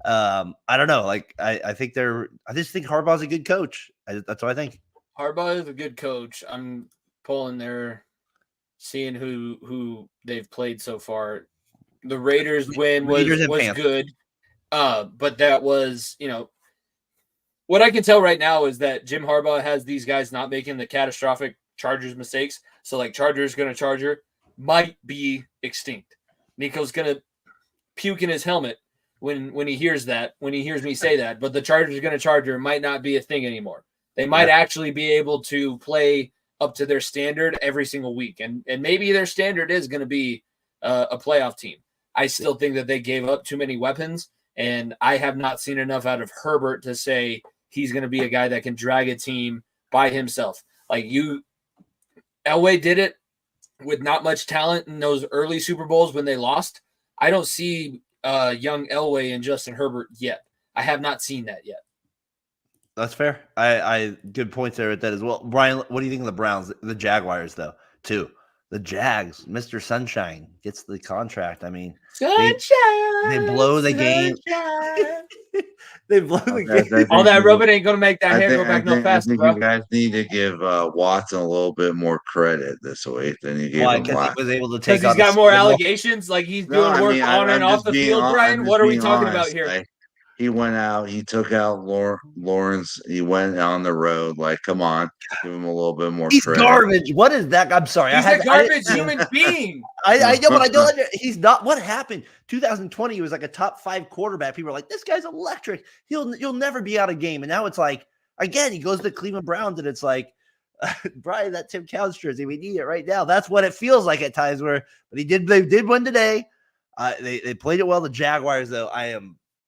I don't know. Like I think I just think Harbaugh's a good coach. That's what I think. Harbaugh is a good coach. I'm pulling their, seeing who they've played so far. The Raiders win was good, but that was, what I can tell right now is that Jim Harbaugh has these guys not making the catastrophic Chargers mistakes. So like Chargers gonna Charger might be extinct. Nico's gonna puke in his helmet when he hears me say that. But the Chargers gonna Charger might not be a thing anymore. They might actually be able to play up to their standard every single week. And maybe their standard is going to be a playoff team. I still think that they gave up too many weapons, and I have not seen enough out of Herbert to say he's going to be a guy that can drag a team by himself. Like Elway did it with not much talent in those early Super Bowls when they lost. I don't see young Elway and Justin Herbert yet. I have not seen that yet. That's fair. I good points there with that as well. Brian, what do you think of the Browns? The Jaguars, though, too. The Jags, Mr. Sunshine gets the contract. I mean, Sunshine, they blow the game. They blow the game. All that rubbing ain't gonna make that hair go back no faster, bro. You guys need to give Watson a little bit more credit this week than you gave him because last. he was able to take. Because he's got more allegations, like he's doing work on and off the field. Brian, what are we talking about here? Like, he went out. He took out Lawrence. He went on the road. Like, come on, give him a little bit more He's credit. garbage. What is that? I'm sorry. He's a garbage human being. I know, but I don't. He's not. What happened? 2020, he was like a top 5 quarterback. People are like, this guy's electric. You'll never be out of game. And now it's like, again, he goes to the Cleveland Browns, and it's like, Brian, that Tim Couch jersey, we need it right now. That's what it feels like at times. But they did win today. They played it well. The Jaguars, though,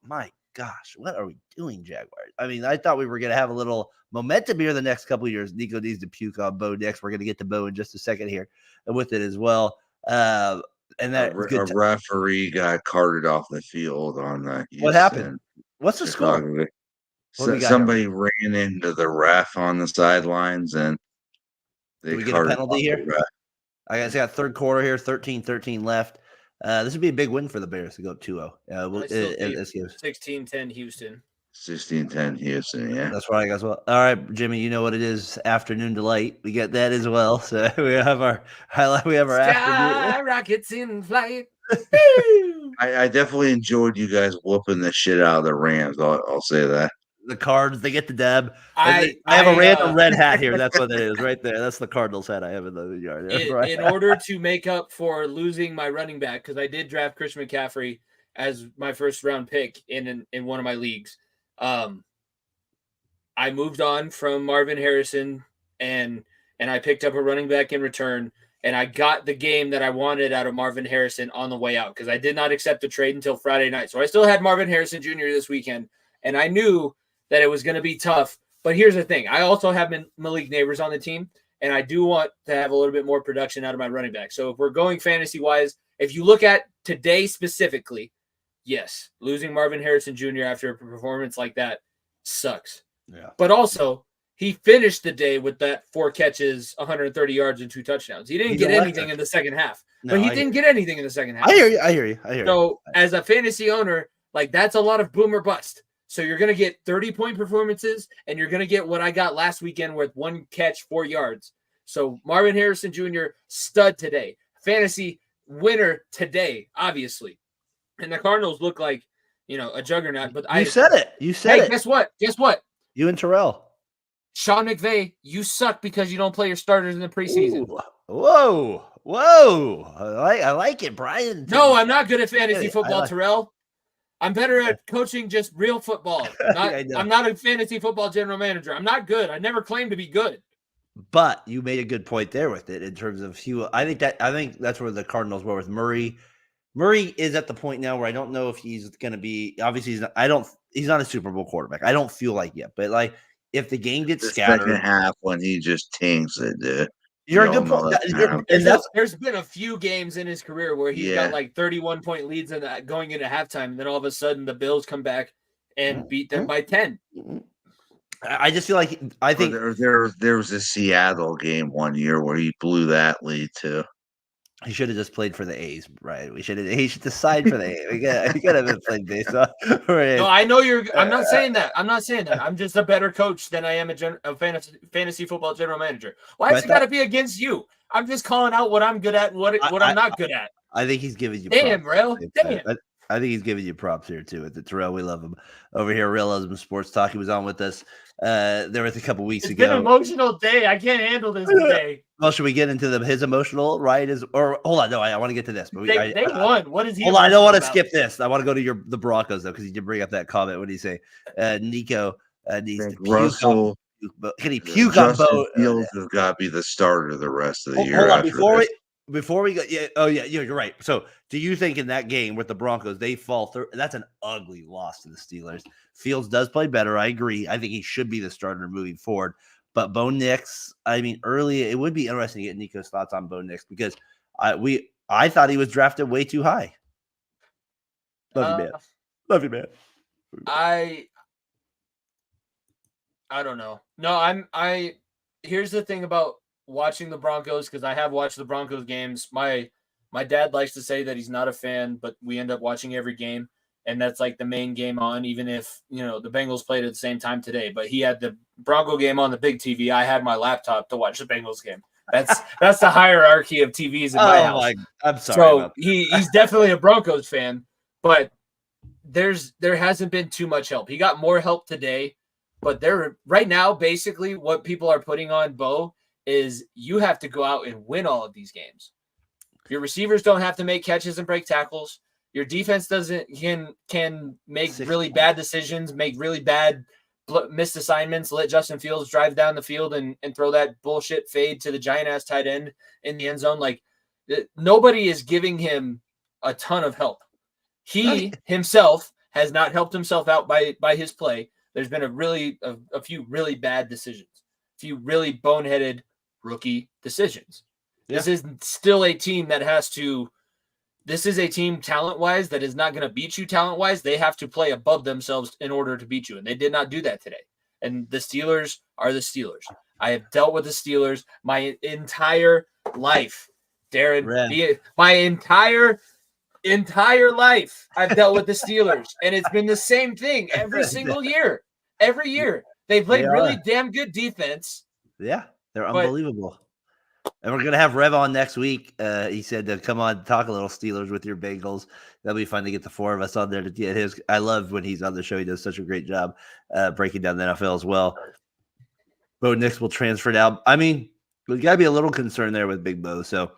my gosh, what are we doing, Jaguars? I mean, I thought we were going to have a little momentum here the next couple of years. Nico needs to puke on Bo next. We're going to get to Bo in just a second here with it as well. And that a referee got carted off the field on the what happened? What's the score? Somebody ran into the ref on the sidelines, and they we get a penalty here. I guess I got third quarter here, 13-13 left. This would be a big win for the Bears to go up 2-0. 16-10 Houston. 16-10 Houston, yeah. That's right, guys. Well, all right, Jimmy, you know what it is. Afternoon delight. We get that as well. So we have our highlight. We have our afternoon rockets in flight. I definitely enjoyed you guys whooping the shit out of the Rams. I'll say that. The Cards, they get the dab. I have a random red hat here. That's what it is right there. That's the Cardinals hat I have in the yard. In order to make up for losing my running back, because I did draft Christian McCaffrey as my first round pick in one of my leagues. I moved on from Marvin Harrison and I picked up a running back in return, and I got the game that I wanted out of Marvin Harrison on the way out because I did not accept the trade until Friday night. So I still had Marvin Harrison Jr. this weekend, and I knew that it was going to be tough. But here's the thing. I also have Malik Neighbors on the team, and I do want to have a little bit more production out of my running back. So if we're going fantasy-wise, if you look at today specifically, yes, losing Marvin Harrison Jr. after a performance like that sucks. Yeah. But also, he finished the day with that 4 catches, 130 yards, and 2 touchdowns. He didn't get anything in the second half. No, but he didn't get anything in the second half. I hear you. So as a fantasy owner, like that's a lot of boom or bust. So you're going to get 30-point performances, and you're going to get what I got last weekend with 1 catch, 4 yards. So Marvin Harrison Jr., stud today. Fantasy winner today, obviously. And the Cardinals look like, a juggernaut. But You said it. Hey, guess what? You and Terrell. Sean McVay, you suck because you don't play your starters in the preseason. Ooh. Whoa. I like it, Brian. No, I'm not good at fantasy Hey, football, Terrell. I'm better at coaching just real football. I'm not a fantasy football general manager. I'm not good. I never claimed to be good. But you made a good point there with it in terms of I think that's where the Cardinals were with Murray. Murray is at the point now where I don't know if he's going to be. Obviously, he's not a Super Bowl quarterback. I don't feel like yet. But like, if the game gets scattered, second half when he just tanks it, dude. You're a good point. There's been a few games in his career where he's got like 31-point leads going into halftime, and then all of a sudden the Bills come back and beat them by 10. I just feel like there was a Seattle game one year where he blew that lead too. He should have just played for the A's, right? He should decide for the A's. He could have played baseball. No, I know I'm not saying that. I'm just a better coach than I am a fantasy football general manager. Why has it got to be against you? I'm just calling out what I'm good at and what I'm not good at. I think he's giving you damn, real. Damn. I think he's giving you props here too at the Terrell. We love him over here. Realism Sports Talk. He was on with us. There was a couple weeks ago. It's been an emotional day. I can't handle this today. Well, should we get into his emotional or hold on? No, I want to get to this. But they won. What is he? Hold on, I don't want to skip this. I want to go to the Broncos though, because you did bring up that comment. What do you say? Nico needs to puke. Russell. Can he puke on Bo? Fields has got to be the starter the rest of the year. Hold on, before we go, you're right. So, do you think in that game with the Broncos they fall through? That's an ugly loss to the Steelers. Fields does play better. I agree. I think he should be the starter moving forward. But Bo Nix, I mean, early it would be interesting to get Nico's thoughts on Bo Nix because I thought he was drafted way too high. Love you, man. I don't know. No, here's the thing about watching the Broncos, because I have watched the Broncos games. My dad likes to say that he's not a fan, but we end up watching every game, and that's like the main game on, even if the Bengals played at the same time today. But he had the Bronco game on the big TV. I had my laptop to watch the Bengals game. That's the hierarchy of TVs in my house. I'm sorry. So he's definitely a Broncos fan, but there hasn't been too much help. He got more help today, but right now, basically what people are putting on Bo is you have to go out and win all of these games. Your receivers don't have to make catches and break tackles. Your defense can make really bad decisions, make really bad missed assignments, let Justin Fields drive down the field and throw that bullshit fade to the giant-ass tight end in the end zone. Like, nobody is giving him a ton of help. He himself has not helped himself out by his play. There's been a few really bad decisions, a few really boneheaded rookie decisions. Yeah. This is still a team this is a team talent-wise that is not going to beat you talent-wise. They have to play above themselves in order to beat you, and they did not do that today. And the Steelers are the Steelers. I have dealt with the Steelers my entire life, Daren. My entire life I've dealt with the Steelers, and it's been the same thing every single year. Every year. They played really damn good defense. Yeah, they're unbelievable. And we're going to have Rev on next week. He said to come on, talk a little Steelers with your Bengals. That'll be fun to get the four of us on there to get his. I love when he's on the show. He does such a great job breaking down the NFL as well. Bo Nix will transfer now. I mean, we got to be a little concerned there with Big Bo. So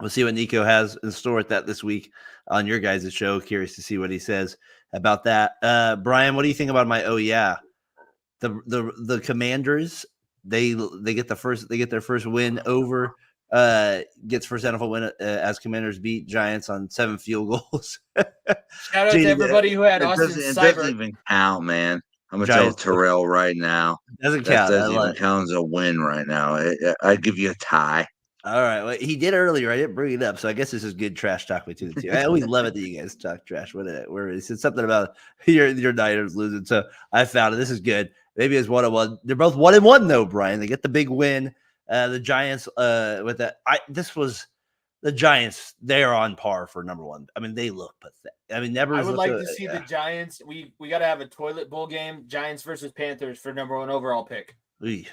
we'll see what Nico has in store with that this week on your guys' show. Curious to see what he says about that. Brian, what do you think about my the Commanders? They get their first win over gets first NFL win as Commanders beat Giants on 7 field goals. Shout out to everybody who had Austin Seibert. It doesn't even count, man. I'm gonna tell Terrell right now. Doesn't count. Doesn't even count as a win right now. I'd give you a tie. All right. Well, he did earlier. I didn't bring it up, so I guess this is good trash talk between the two. I always love it that you guys talk trash. Where he said something about your Niners losing, so I found it. This is good. Maybe it's 1-1. They're both 1-1 though, Brian. They get the big win. The Giants with that. The Giants. They are on par for number one. I mean, they look pathetic. I mean, never. I would like to see the Giants. We got to have a toilet bowl game. Giants versus Panthers for number 1 overall pick. You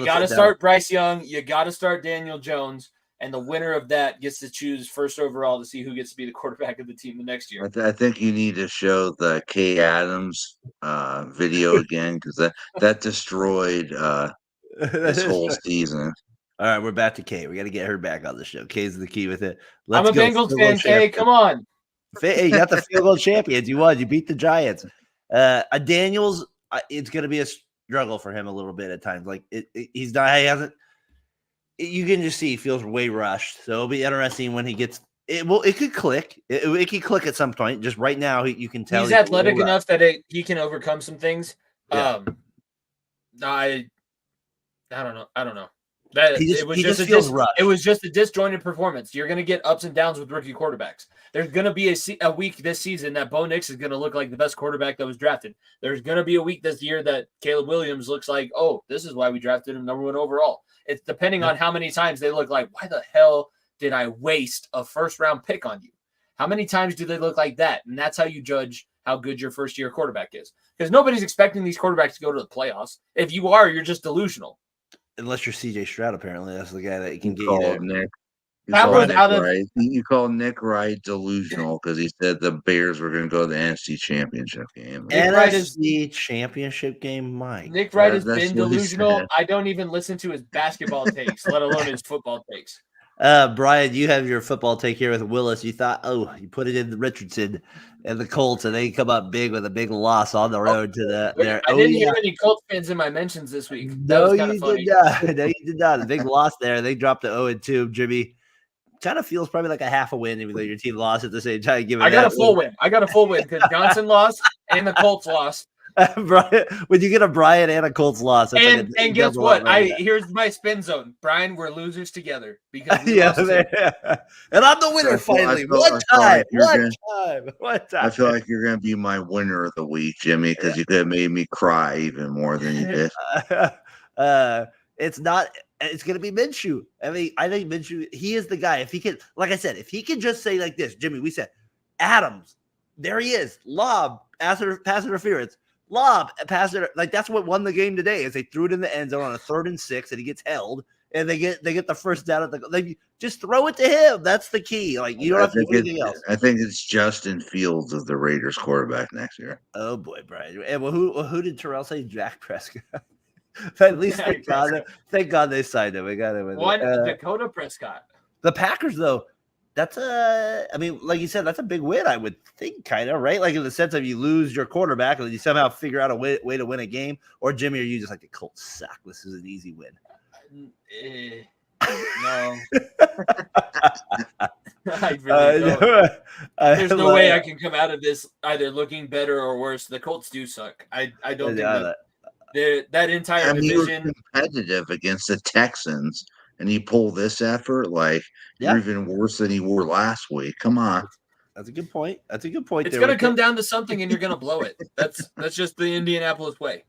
got to start Bryce Young. You got to start Daniel Jones, and the winner of that gets to choose first overall to see who gets to be the quarterback of the team the next year. I think you need to show the Kay Adams video again because that destroyed this whole season. All right, we're back to Kay. We got to get her back on the show. Kay's the key with it. I'm a Bengals fan, Kay. Come on. Hey, you got the field goal champions. You won. You beat the Giants. Daniels, it's going to be a struggle for him a little bit at times. Like he's not. He hasn't. You can just see he feels way rushed. So it'll be interesting when he gets. It could click. It could click at some point. Just right now, you can tell he's athletic enough that he can overcome some things. Yeah. I don't know. It was just a disjointed performance. You're going to get ups and downs with rookie quarterbacks. There's going to be a week this season that Bo Nix is going to look like the best quarterback that was drafted. There's going to be a week this year that Caleb Williams looks like, oh, this is why we drafted him number 1 overall. It's depending on how many times they look like, why the hell did I waste a first-round pick on you? How many times do they look like that? And that's how you judge how good your first-year quarterback is. Because nobody's expecting these quarterbacks to go to the playoffs. If you are, you're just delusional. Unless you're CJ Stroud, apparently. That's the guy that can get you there. Nick. You call Nick Wright delusional because he said the Bears were going to go to the NFC Championship game. NFC Championship game, Mike. Nick Wright has been delusional. I don't even listen to his basketball takes, let alone his football takes. Brian, you have your football take here with Willis. You thought, you put it in Richardson and the Colts, and they come up big with a big loss on the road to the. I didn't hear any Colts fans in my mentions this week. No, you did not. No, you did not. A big loss there. They dropped to 0-2. Jimmy kind of feels probably like a half a win, even though your team lost at the same time. I got a full win. I got a full win because Johnson lost and the Colts lost. Brian, when you get a Brian and a Colts loss, and guess what? Here's my spin zone. Brian, we're losers together because we lost and I'm the winner finally. One time. I feel like you're going to be my winner of the week, Jimmy, because you could have made me cry even more than you did. It's not. It's going to be Minshew. I mean, I think Minshew. He is the guy. If he can, like I said, if he can just say like this, Jimmy. We said Adams. There he is. Lob. Pass interference. Lob, pass it, like that's what won the game today. Is they threw it in the end zone on a 3rd and 6, and he gets held, and they get the first down at they just throw it to him. That's the key. Like you don't have to do anything else. I think it's Justin Fields as the Raiders quarterback next year. Oh boy, Brian. And who did Terrell say? Jack Prescott. At least thank God they signed him. We got him. Dakota Prescott. The Packers though. That's I mean, like you said, that's a big win, I would think, kind of, right? Like in the sense of you lose your quarterback and you somehow figure out a way to win a game. Or, Jimmy, are you just like, the Colts suck? This is an easy win. No. I really don't. There's no way I can come out of this either looking better or worse. The Colts do suck. I don't think that entire division. You were competitive against the Texans. And you pull this effort, like you're even worse than you were last week. Come on. That's a good point. It's going to come down to something, and you're going to blow it. That's just the Indianapolis way.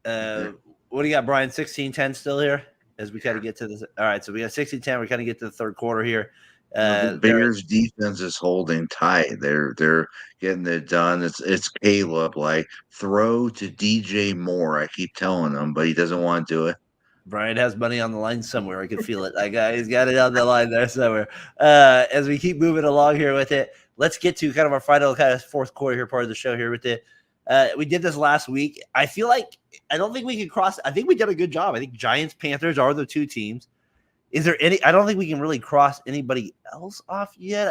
What do you got, Brian? 16-10 still here as we kind of get to this. All right, so we got 16-10. We're kind of get to the third quarter here. The Bears defense is holding tight. They're getting it done. It's Caleb, like throw to DJ Moore. I keep telling him, but he doesn't want to do it. Brian has money on the line somewhere. I can feel it. That guy, he's got it on the line there somewhere. As we keep moving along here with it, let's get to kind of our final kind of fourth quarter here, part of the show here with it. We did this last week. I feel like I don't think we can cross. I think we did a good job. I think Giants, Panthers are the two teams. Is there any? I don't think we can really cross anybody else off yet.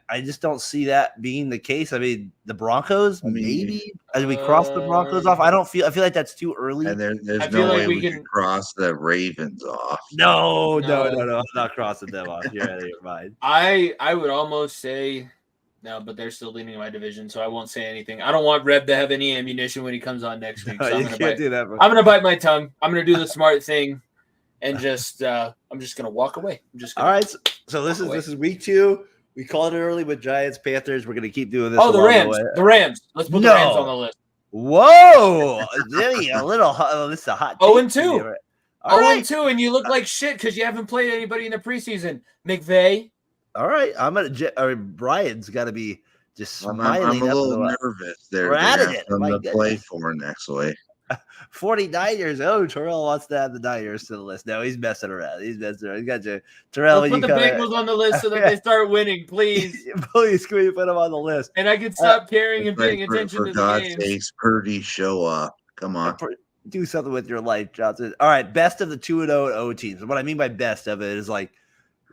I just don't see that being the case. I mean, the Broncos, maybe as we cross the Broncos off. I feel like that's too early. And there's no way we can cross the Ravens off. No. I'm not crossing them off. You're out of your mind. I would almost say no, but they're still leading my division, so I won't say anything. I don't want Reb to have any ammunition when he comes on next week. So I'm gonna bite my tongue. I'm gonna do the smart thing, and just I'm just gonna walk away. All right. So this is week 2. We called it early with Giants, Panthers. We're going to keep doing this. Oh, the Rams. The Rams. Let's put the Rams on the list. Whoa. Jimmy, a little this is a hot 0-2. 0-2, and you look like shit because you haven't played anybody in the preseason. McVay. All right. Brian's got to be just smiling. I'm a little nervous there. We're at it. I'm going to play for next week. 49ers. Oh, Terrell wants to add the Niners to the list. No, he's messing around. He got you. Terrell, Put the Bengals on the list so that they start winning, please. Please, can we put him on the list? And I can stop caring and paying attention for to God's the games. sakes, Purdy, show up. Come on. Do something with your life, Johnson. All right, best of the 2-0 and 0 teams. What I mean by best of it is like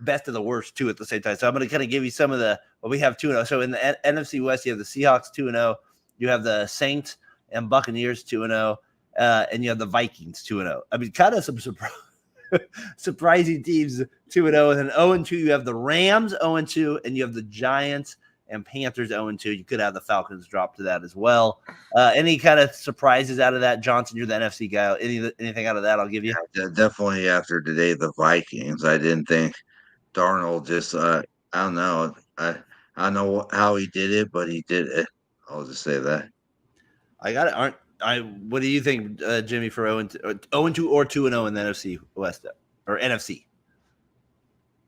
best of the worst too at the same time. So I'm going to kind of give you some of the we have 2-0. So in the NFC West, you have the Seahawks 2-0, you have the Saints and Buccaneers 2-0, and you have the Vikings 2-0. I mean, kind of some surprising teams 2-0, and then 0-2. You have the Rams 0-2, and you have the Giants and Panthers 0-2. You could have the Falcons drop to that as well. Any kind of surprises out of that, Johnson? You're the NFC guy. Anything out of that? I'll give you. Yeah, definitely after today, the Vikings. I didn't think Darnold just. I don't know. I don't know how he did it, but he did it. I'll just say that. I got it. What do you think, Jimmy, for 0-2 or 2-0 in the NFC West or NFC?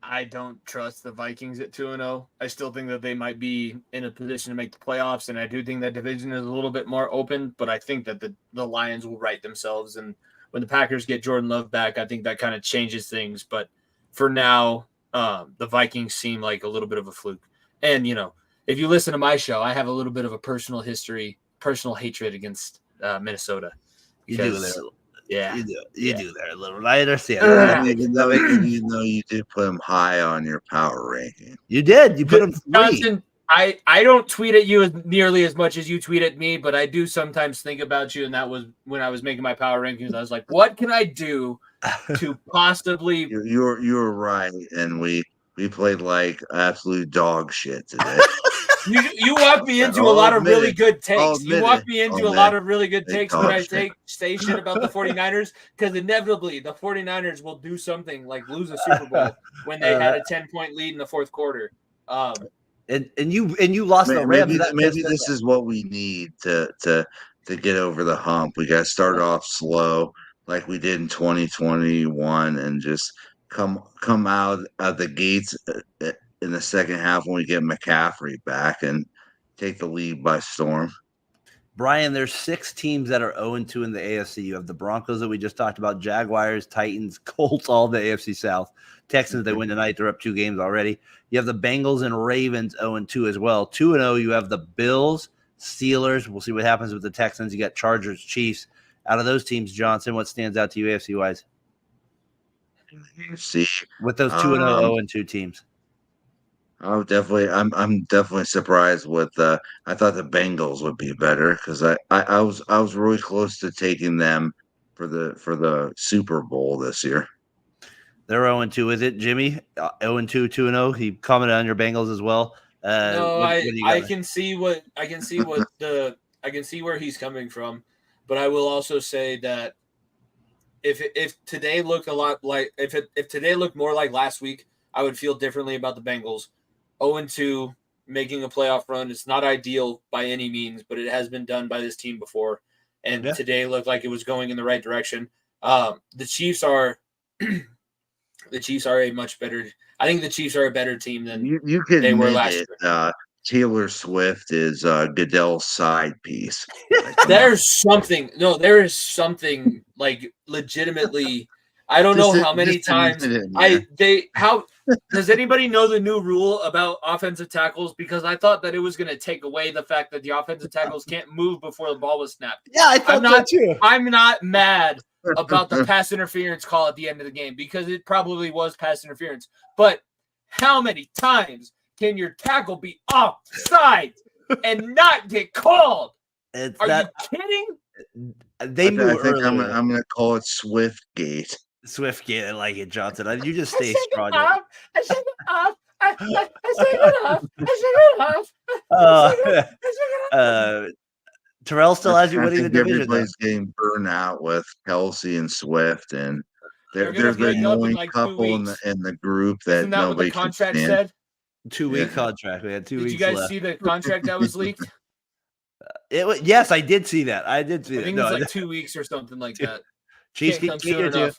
I don't trust the Vikings at 2-0. I still think that they might be in a position to make the playoffs, and I do think that division is a little bit more open, but I think that the Lions will right themselves, and when the Packers get Jordan Love back, I think that kind of changes things. But for now, the Vikings seem like a little bit of a fluke. And, if you listen to my show, I have a little bit of a personal hatred against Minnesota. You do there. Yeah. You do there a little. I understand. Even though you did put him high on your power ranking. You did. You put him 3. Johnson, I don't tweet at you nearly as much as you tweet at me, but I do sometimes think about you, and that was when I was making my power rankings. I was like, what can I do to possibly – You're right, and we played like absolute dog shit today. You walk me into a lot of really good takes. You walk me into a lot of really good takes when I say shit about the 49ers, because inevitably the 49ers will do something like lose a Super Bowl when they had a 10-point lead in the fourth quarter. And you lost the Rams. Maybe this is what we need to get over the hump. We got to start off slow like we did in 2021 and just come out of the gates in the second half when we get McCaffrey back and take the lead by storm. Brian, there's 6 teams that are 0-2 in the AFC. You have the Broncos that we just talked about, Jaguars, Titans, Colts, all the AFC South. Texans, they win tonight. They're up 2 games already. You have the Bengals and Ravens 0-2 as well. 2-0, you have the Bills, Steelers. We'll see what happens with the Texans. You got Chargers, Chiefs. Out of those teams, Johnson, what stands out to you AFC-wise? AFC. With those 2-0, 0-2 teams. I'm definitely surprised with I thought the Bengals would be better because I was really close to taking them for the Super Bowl this year. They're 0-2, is it, Jimmy? 0-2, 2-0. He commented on your Bengals as well. No, I can see where he's coming from, but I will also say that if today looked a lot like if today looked more like last week, I would feel differently about the Bengals. 0-2, making a playoff run. It's not ideal by any means, but it has been done by this team before. And today looked like it was going in the right direction. The Chiefs are a much better. I think the Chiefs are a better team than you can they were last year. Taylor Swift is Goodell's side piece. There is something like legitimately. I don't know how many times does anybody know the new rule about offensive tackles? Because I thought that it was going to take away the fact that the offensive tackles can't move before the ball was snapped. Yeah, I thought that too. I'm not mad about the pass interference call at the end of the game because it probably was pass interference. But how many times can your tackle be offside and not get called? You kidding? They move I think early. I'm going to call it Swiftgate. Swiftgate, I like it, Johnson. You just stay strong. I shake it off. Terrell still has you winning the division. Everybody's getting burned out with Kelsey and Swift, and they're the annoying couple in the group that nobody can stand. Said? 2-week contract. We had 2 weeks. Did you guys left. see the contract that was leaked? Yes, I did see that. I think it was like 2 weeks or something like that. Chiefs keep tweeting it.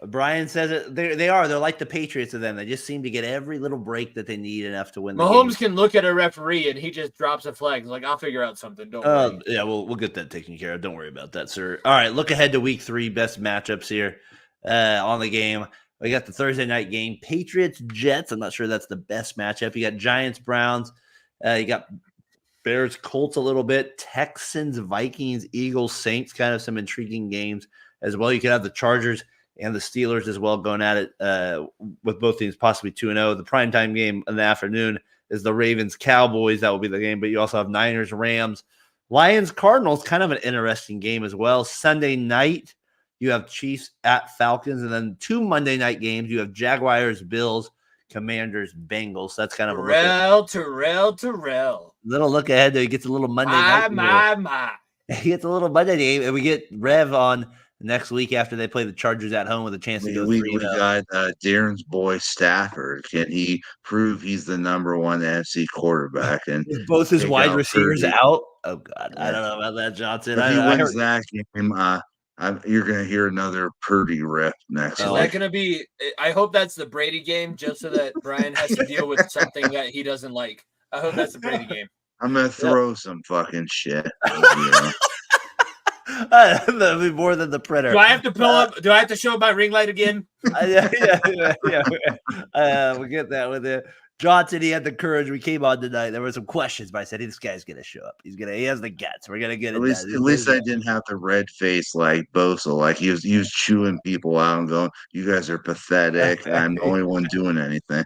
Brian says it. They are. They're like the Patriots of them. They just seem to get every little break that they need enough to win the Mahomes game. can look at a referee and he just drops a flag. He's like, I'll figure out something. Don't worry. Yeah, we'll get that taken care of. Don't worry about that, sir. All right, look ahead to week 3. Best matchups here on the game. We got the Thursday night game. Patriots, Jets. I'm not sure that's the best matchup. You got Giants, Browns. You got Bears, Colts a little bit. Texans, Vikings, Eagles, Saints. Kind of some intriguing games as well. You could have the Chargers and the Steelers as well going at it with both teams possibly 2-0. The primetime game in the afternoon is the Ravens, Cowboys. That will be the game. But you also have Niners, Rams, Lions, Cardinals. Kind of an interesting game as well. Sunday night, you have Chiefs at Falcons. And then 2 Monday night games. You have Jaguars, Bills, Commanders, Bengals. So that's kind of a Terrell. little look ahead there. He gets a little Monday night. My. He gets a little Monday game. And we get Rev on next week after they play the Chargers at home with a chance to go 3-0. We got Darren's boy Stafford. Can he prove he's the number 1 NFC quarterback? And with both his wide receivers out. Oh God, Yeah. I don't know about that, Johnson. If he wins that game, you're going to hear another Purdy rip next Is week. that going to be? I hope that's the Brady game, just so that Brian has to deal with something that he doesn't like. I hope that's the Brady game. I'm going to throw some fucking shit. You know? That'd be more than the printer. Do I have to pull up? Do I have to show my ring light again? Yeah. We get that with it. Johnson, he had the courage. We came on tonight. There were some questions, but I said, this guy's gonna show up. He has the guts. We're gonna get it. At least I didn't have the red face like Bosa. Like he was chewing people out and going, "You guys are pathetic. I'm the only one doing anything."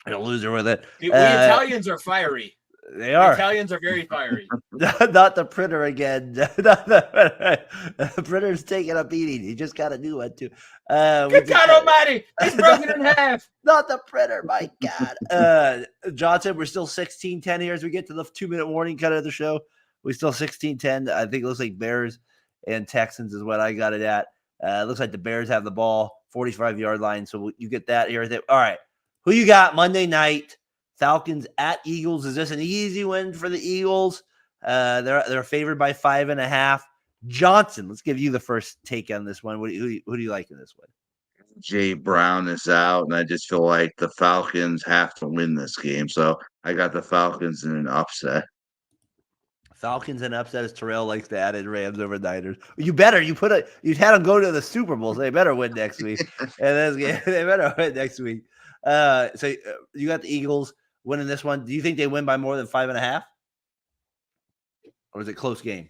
A loser with it. We Italians are fiery. They are. The Italians are very fiery. Not the printer again. The printer's taking a beating. He just got a new one too. Good God Almighty! It's broken in half. Not the printer, my God. Johnson, we're still 16-10 here as we get to the 2-minute warning cut of the show. We're still 16-10. I think it looks like Bears and Texans is what I got it at. It looks like the Bears have the ball, 45-yard line. So you get that here. All right. Who you got Monday night? Falcons at Eagles. Is this an easy win for the Eagles? They're favored by 5.5. Johnson, let's give you the first take on this one. Who do you like in this one? Jay Brown is out, and I just feel like the Falcons have to win this game. So I got the Falcons in an upset. Falcons and upset as Terrell likes to add in Rams over Niners. You better. You'd had them go to the Super Bowl, so they better win next week. And they better win next week. So you got the Eagles winning this one. Do you think they win by more than 5.5? Or is it a close game?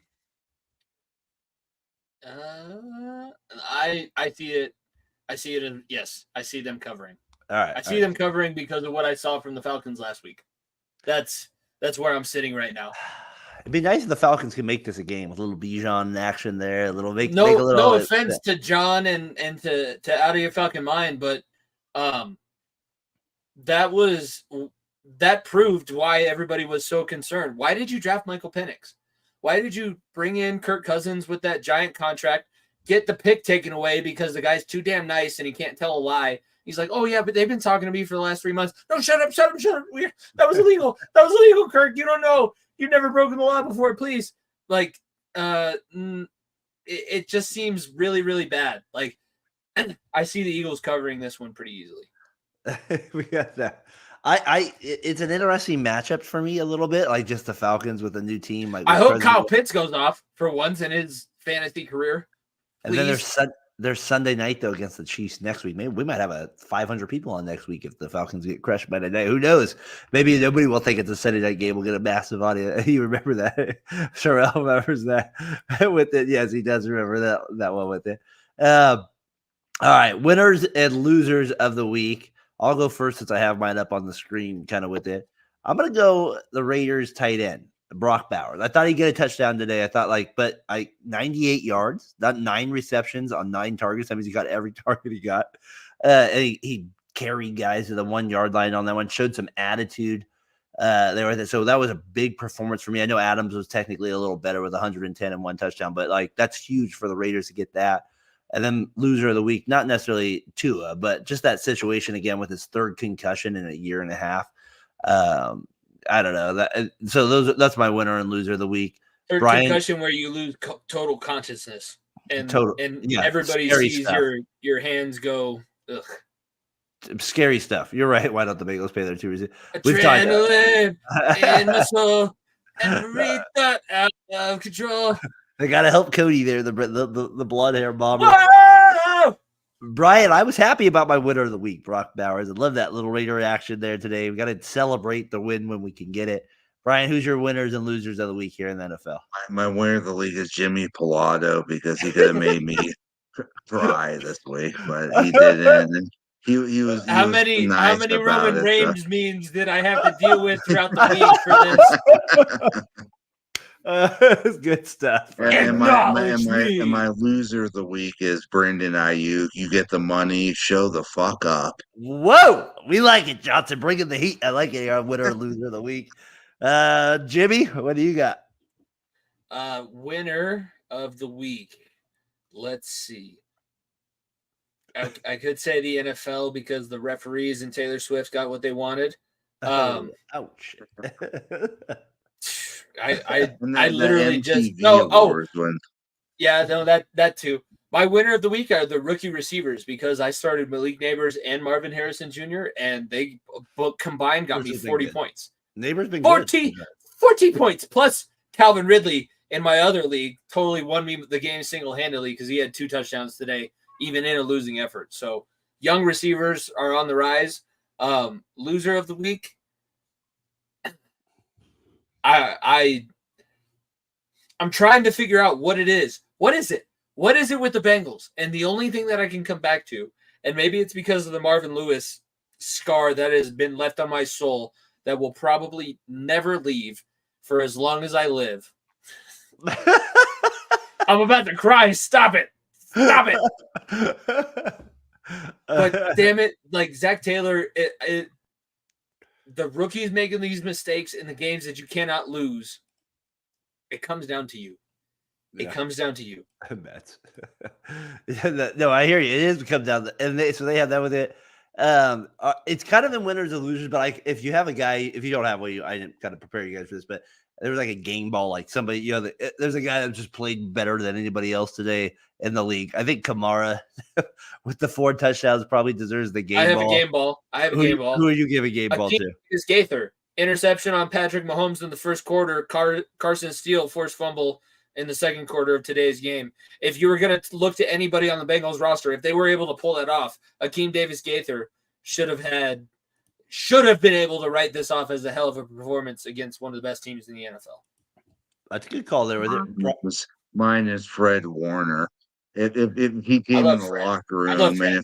I see it. Yes, I see them covering. All right. I see them covering because of what I saw from the Falcons last week. That's where I'm sitting right now. It'd be nice if the Falcons could make this a game with a little Bijan in action there. No offense to John and to Out of Your Falcon Mind, but that proved why everybody was so concerned. Why did you draft Michael Penix? Why did you bring in Kirk Cousins with that giant contract, get the pick taken away because the guy's too damn nice and he can't tell a lie? He's like, oh, yeah, but they've been talking to me for the last 3 months. No, shut up. That was illegal. Kirk. You don't know. You've never broken the law before, please. Like, it just seems really, really bad. Like, I see the Eagles covering this one pretty easily. We got that. It's an interesting matchup for me a little bit, like just the Falcons with a new team. Like I hope Kyle Pitts goes off for once in his fantasy career. Please. And then there's Sunday night though against the Chiefs next week. Maybe we might have 500 people on next week if the Falcons get crushed by today. Who knows? Maybe nobody will think it's a Sunday night game. We'll get a massive audience. You remember that? Sherelle remembers that with it. Yes, he does remember that one with it. All right, winners and losers of the week. I'll go first since I have mine up on the screen kind of with it. I'm going to go the Raiders tight end, Brock Bowers. I thought he'd get a touchdown today. I thought 98 yards, not 9 receptions on 9 targets. That means he got every target he got. And he carried guys to the 1 yard line on that one, showed some attitude there with it. So that was a big performance for me. I know Adams was technically a little better with 110 and 1 touchdown, but that's huge for the Raiders to get that. And then loser of the week, not necessarily Tua, but just that situation again with his 3rd concussion in a year and a half. I don't know. That's my winner and loser of the week. Third Brian, concussion where you lose total consciousness. and Yeah, everybody scary sees stuff. your hands go. Ugh. Scary stuff. You're right. Why don't the Bengals pay their 2 receivers? We've talked Adrenaline in my soul, every thought out of control. They got to help Cody there, the blonde hair bomber. Whoa! Brian, I was happy about my winner of the week, Brock Bowers. I love that little Raider action there today. We got to celebrate the win when we can get it. Brian, who's your winners and losers of the week here in the NFL? My winner of the league is Jimmy Pilato because he could have made me cry this week, but he didn't. And he was How was many nice Roman about it. So. Reigns memes did I have to deal with throughout the week for this? Good stuff. And my loser of the week is Brendan Ayuk. You get the money, show the fuck up. Whoa, we like it, Johnson. Bringing the heat. I like it. Our winner or loser of the week. Jimmy, what do you got? Winner of the week. Let's see. I could say the NFL because the referees and Taylor Swift got what they wanted. Ouch. I literally just that too. My winner of the week are the rookie receivers because I started Malik Neighbors and Marvin Harrison Jr. and they both combined got me 40 points. Neighbors been 40 points plus Calvin Ridley in my other league totally won me the game single-handedly because he had 2 touchdowns today, even in a losing effort. So young receivers are on the rise. Loser of the week. I'm trying to figure out what it is. What is it? What is it with the Bengals? And the only thing that I can come back to, and maybe it's because of the Marvin Lewis scar that has been left on my soul that will probably never leave for as long as I live. I'm about to cry. Stop it. Stop it. But damn it, like Zach Taylor, the rookies making these mistakes in the games that you cannot lose. It comes down to you. It comes down to you. No, I hear you. It is come down, so they have that with it. It's kind of in winners and losers, but if you have a guy, if you don't have one, I didn't kind of prepare you guys for this, but there was like a game ball, like somebody, there's a guy that just played better than anybody else today in the league. I think Kamara with the 4 touchdowns probably deserves the game ball. I have a game ball. Who are you giving game ball to? Is Gaither. Interception on Patrick Mahomes in the first quarter. Carson Steele forced fumble in the second quarter of today's game. If you were going to look to anybody on the Bengals roster, if they were able to pull that off, Akeem Davis Gaither should have been able to write this off as a hell of a performance against one of the best teams in the NFL. That's a good call there with it. Mine is Fred Warner. If he came in the locker room, and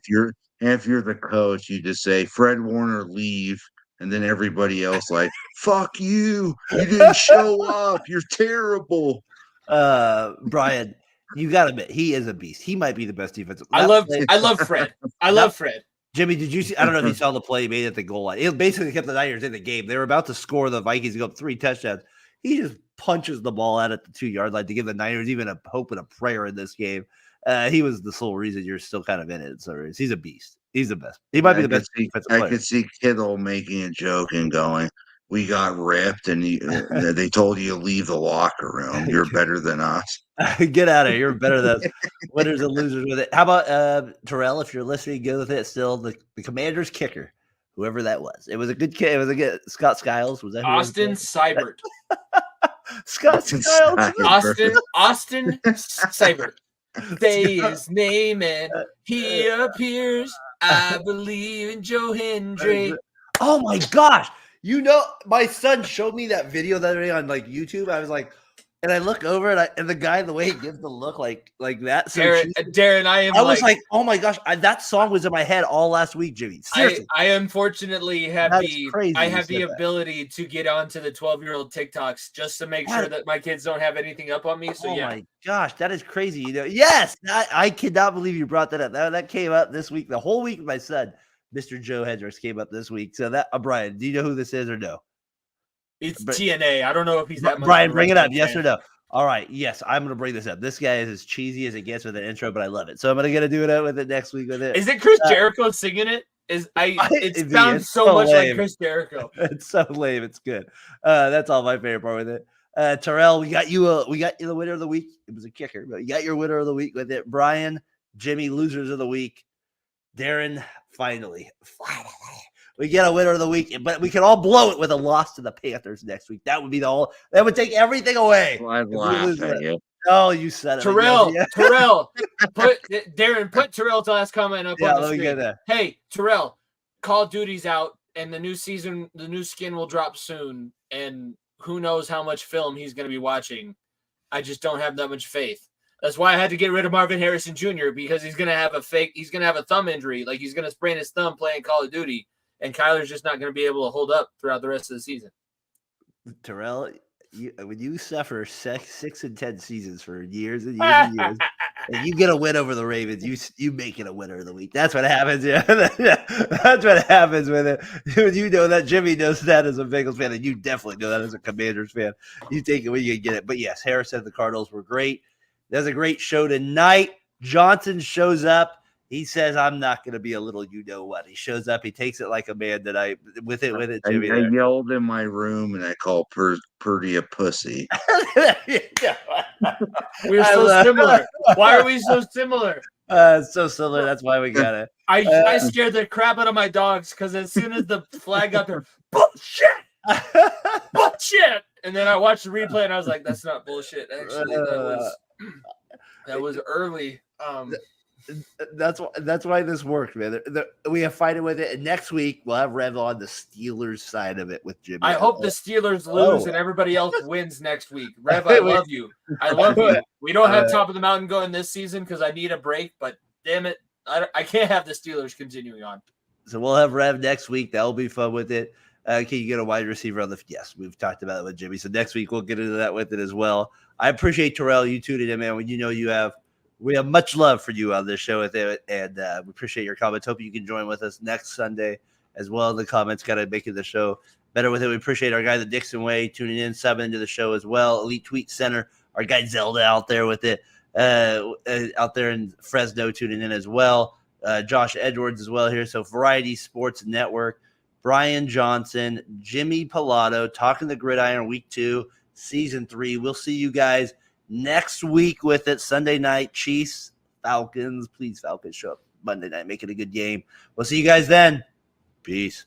if you're the coach, you just say Fred Warner leave, and then everybody else like fuck you. You didn't show up. You're terrible. Brian, you got to admit he is a beast. He might be the best defensive. I love Fred. I love Fred. Jimmy, did you see? I don't know if you saw the play he made at the goal line. It basically kept the Niners in the game. They were about to score. The Vikings go up 3 touchdowns. He just punches the ball out at the 2-yard line to give the Niners even a hope and a prayer in this game. He was the sole reason you're still kind of in it. So he's a beast. He's the best. He might be the best defensive player. I could see Kittle making a joke and going, "We got ripped, and they told you to leave the locker room. You're better than us. Get out of here. You're better than us." Winners and losers with it. How about Terrell? If you're listening, go with it. Still, the Commanders kicker, whoever that was. It was a good kick. It was a good Scott Skiles. Was that Austin Seibert? Scott Skiles. Austin Seibert. Say his name and he appears. I believe in Joe Hendry. Oh my gosh. My son showed me that video the other day on like YouTube. I was like, and I look over and the guy, the way he gives the look like that. So Daren, I was like, oh my gosh, that song was in my head all last week, Jimmy. Seriously. I unfortunately have the ability to get onto the 12-year-old TikToks just to make sure that my kids don't have anything up on me. So my gosh, that is crazy. Yes, I cannot believe you brought that up. That came up this week, the whole week with my son. Mr. Joe Hendricks came up this week. So Brian, do you know who this is or no? It's TNA. I don't know if he's that much. Brian, bring it up. Yes or no? All right. Yes, I'm going to bring this up. This guy is as cheesy as it gets with an intro, but I love it. So I'm going to do it with it next week with it. Is it Chris Jericho singing it? It sounds so much lame. Like Chris Jericho. It's so lame. It's good. That's all my favorite part with it. Terrell, we got you the winner of the week. It was a kicker, but you got your winner of the week with it. Brian, Jimmy, losers of the week. Daren, finally, we get a winner of the week, but we can all blow it with a loss to the Panthers next week. That would be that would take everything away. Well, I'd laugh at you. Oh, you said it. Terrell, Daren, put Terrell's last comment up on the screen. Hey, Terrell, Call of Duty's out, and the new skin will drop soon, and who knows how much film he's going to be watching. I just don't have that much faith. That's why I had to get rid of Marvin Harrison Jr. because he's going to have a thumb injury. Like, he's going to sprain his thumb playing Call of Duty, and Kyler's just not going to be able to hold up throughout the rest of the season. Terrell, when you suffer 6 and 10 seasons for years and years and years, and you get a win over the Ravens, you make it a winner of the week. That's what happens. Yeah, that's what happens with it. You know that. Jimmy knows that as a Bengals fan, and you definitely know that as a Commanders fan. You take it when you get it. But yes, Harris said the Cardinals were great. There's a great show tonight. Johnson shows up. He says, "I'm not going to be a little you-know-what." He shows up. He takes it like a man tonight. With it, Jimmy. I yelled in my room, and I called Purdy a pussy. We're so similar. Why are we so similar? So similar. That's why we got it. I scared the crap out of my dogs because as soon as the flag got there, bullshit. And then I watched the replay, and I was like, that's not bullshit. Actually, that was early. That's why this worked, man. We have fighting with it, and next week we'll have Rev on the Steelers side of it with Jimmy. I hope the Steelers lose and everybody else wins next week. Rev, I love you. I love you. We don't have top of the mountain going this season because I need a break, but damn it, I can't have the Steelers continuing on. So we'll have Rev next week. That'll be fun with it. Can you get a wide receiver on the? Yes, we've talked about it with Jimmy. So next week we'll get into that with it as well. I appreciate Terrell. You tuning in, man. When you know we have much love for you on this show with it, and we appreciate your comments. Hope you can join with us next Sunday as well in the comments. Got to make the show better with it. We appreciate our guy, the Dixon Way, tuning in, subbing into the show as well. Elite Tweet Center, our guy Zelda out there with it, out there in Fresno tuning in as well. Josh Edwards as well here. So Variety Sports Network, Brian Johnson, Jimmy Pilato, Talking the Gridiron, Week 2, Season 3. We'll see you guys next week with it. Sunday night, Chiefs, Falcons. Please, Falcons, show up Monday night. Make it a good game. We'll see you guys then. Peace.